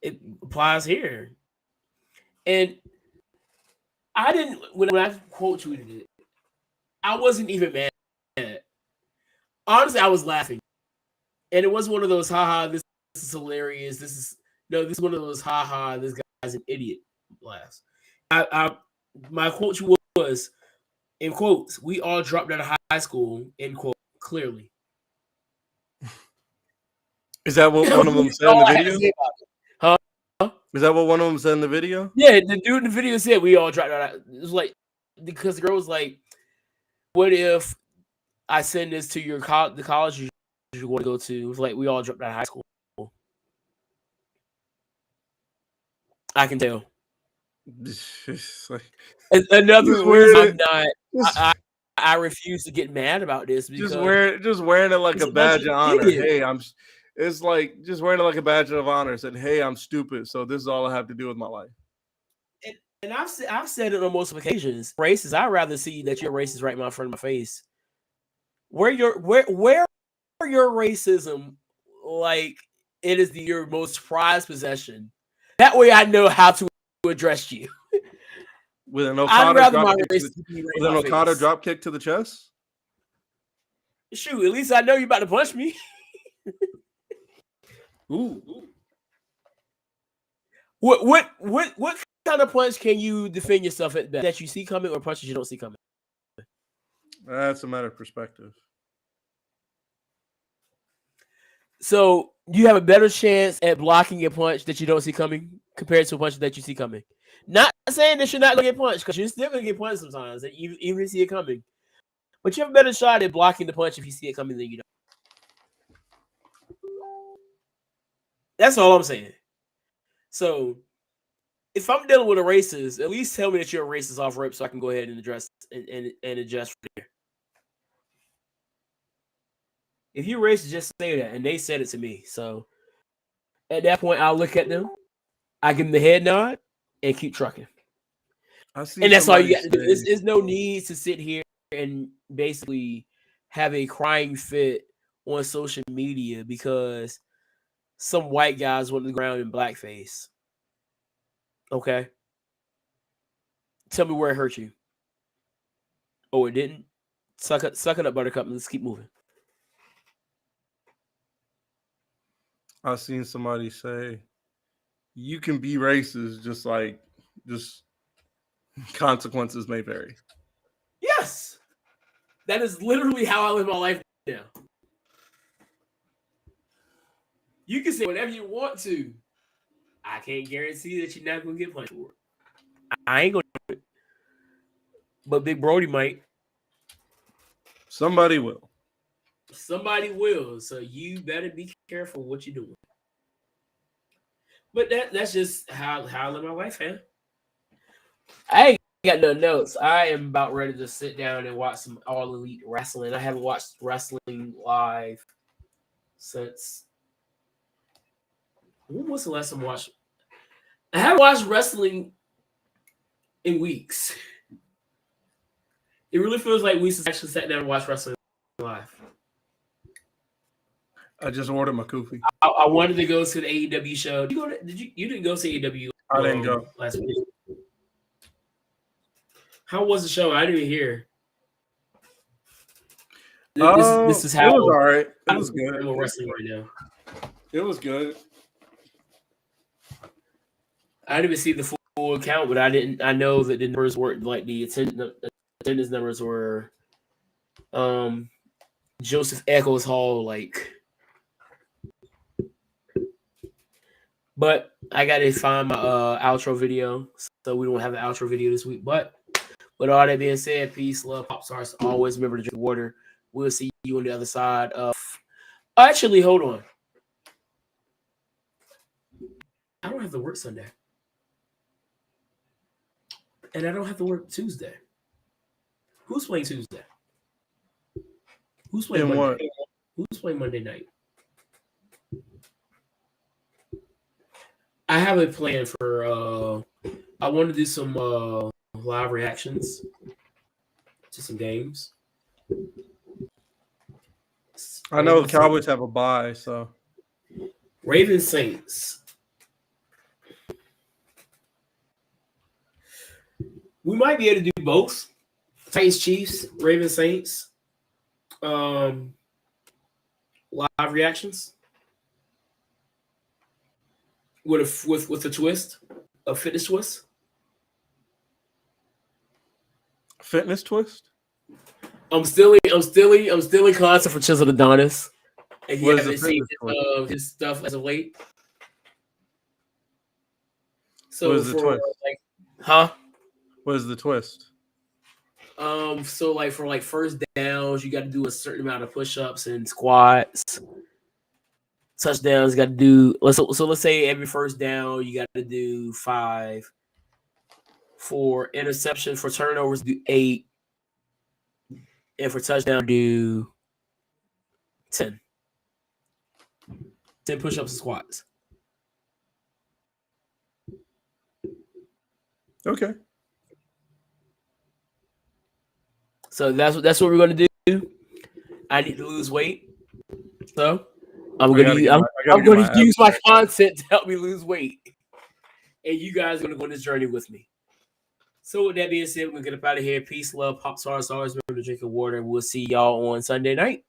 Speaker 2: It applies here. And I didn't when I quote tweeted it. I wasn't even mad. Honestly, I was laughing, and it was one of those haha. This is hilarious. This is one of those haha. This guy's an idiot laughs. My quote was in quotes. We all dropped out of high school. End quote. Clearly.
Speaker 3: Is that what one of them said in the video?
Speaker 2: Huh?
Speaker 3: Is that what one of them said in the video?
Speaker 2: Yeah, the dude in the video said we all dropped out. It was like because the girl was like, "What if I send this to your the college you want to go to?" It was like we all dropped out of high school. I can tell. Another reason I'm not. I refuse to get mad about this because
Speaker 3: just wearing it like a badge of honor. Hey, it's like just wearing it like a badge of honor. Said, hey, I'm stupid, so this is all I have to do with my life.
Speaker 2: And I've said it on multiple occasions. Racist. I'd rather see that you're racist right in front of my face. Where your racism, like it is your most prized possession. That way, I know how to address you.
Speaker 3: With an Okada drop kick to the chest.
Speaker 2: Shoot, at least I know you're about to punch me. Ooh. What kind of punch can you defend yourself at that you see coming or punches you don't see coming?
Speaker 3: That's a matter of perspective.
Speaker 2: So you have a better chance at blocking a punch that you don't see coming compared to a punch that you see coming. Not saying that you're not gonna get punched because you're still gonna get punched sometimes, even if you see it coming. But you have a better shot at blocking the punch if you see it coming than you don't. That's all I'm saying. So if I'm dealing with a racist, at least tell me that you're a racist off rip so I can go ahead and address and adjust from there. If you're racist, just say that. And they said it to me. So at that point, I'll look at them, I give them the head nod, and keep trucking. And that's all you got to do. There's no need to sit here and basically have a crying fit on social media because some white guys went to the ground in blackface. Okay? Tell me where it hurt you. Oh, it didn't? Suck it up, Buttercup, and let's keep moving.
Speaker 3: I've seen somebody say, you can be racist, just consequences may vary.
Speaker 2: Yes. That is literally how I live my life now. You can say whatever you want to. I can't guarantee that you're not going to get punched for it. I ain't going to do it. But Big Brody might.
Speaker 3: Somebody will.
Speaker 2: Somebody will. So you better be careful what you're doing. But that's just how I live my life, man. I ain't got no notes. I am about ready to sit down and watch some All Elite wrestling. I haven't watched wrestling live since. When was the last time I watched? I haven't watched wrestling in weeks. It really feels like we actually sat down and watched wrestling live.
Speaker 3: I just ordered my koofy.
Speaker 2: I wanted to go to the AEW show. You didn't go to AEW?
Speaker 3: I didn't go
Speaker 2: last week. How was the show? I didn't even hear. This is how
Speaker 3: it was all right. It was good.
Speaker 2: I'm wrestling right now.
Speaker 3: It was good.
Speaker 2: I didn't even see the full account, but I know that the numbers weren't like the attendance numbers were. Joseph Echoes Hall like. But I gotta find my outro video, so we don't have the outro video this week. But with all that being said, peace, love, pop stars. Always remember to drink water. We'll see you on the other side of. Actually, hold on. I don't have to work Sunday, and I don't have to work Tuesday. Who's playing Tuesday? Who's playing Monday? Who's playing Monday night? I have a plan for I want to do some live reactions to some games.
Speaker 3: I know the Cowboys have a bye, so
Speaker 2: Ravens Saints. We might be able to do both. Titans, Chiefs, Ravens, Saints. Live reactions with a twist, a fitness twist.
Speaker 3: Fitness twist.
Speaker 2: I'm still in concert for Chisel Adonis. And you
Speaker 3: What is
Speaker 2: haven't
Speaker 3: the
Speaker 2: seen
Speaker 3: fitness
Speaker 2: his stuff as of late. So
Speaker 3: What is the twist?
Speaker 2: like, huh?
Speaker 3: What is the twist?
Speaker 2: So like for like first downs, you got to do a certain amount of push-ups and squats. Touchdowns, got to do. Let's say every first down you got to do 5. For interception, for turnovers, do 8, and for touchdown, do 10. 10 push-ups and squats.
Speaker 3: Okay.
Speaker 2: So that's what we're gonna do. I need to lose weight, so I'm gonna use my content to help me lose weight, and you guys are gonna go on this journey with me. So with that being said, we're gonna get up out of here. Peace, love, pop stars. Always remember to drink your water, and we'll see y'all on Sunday night.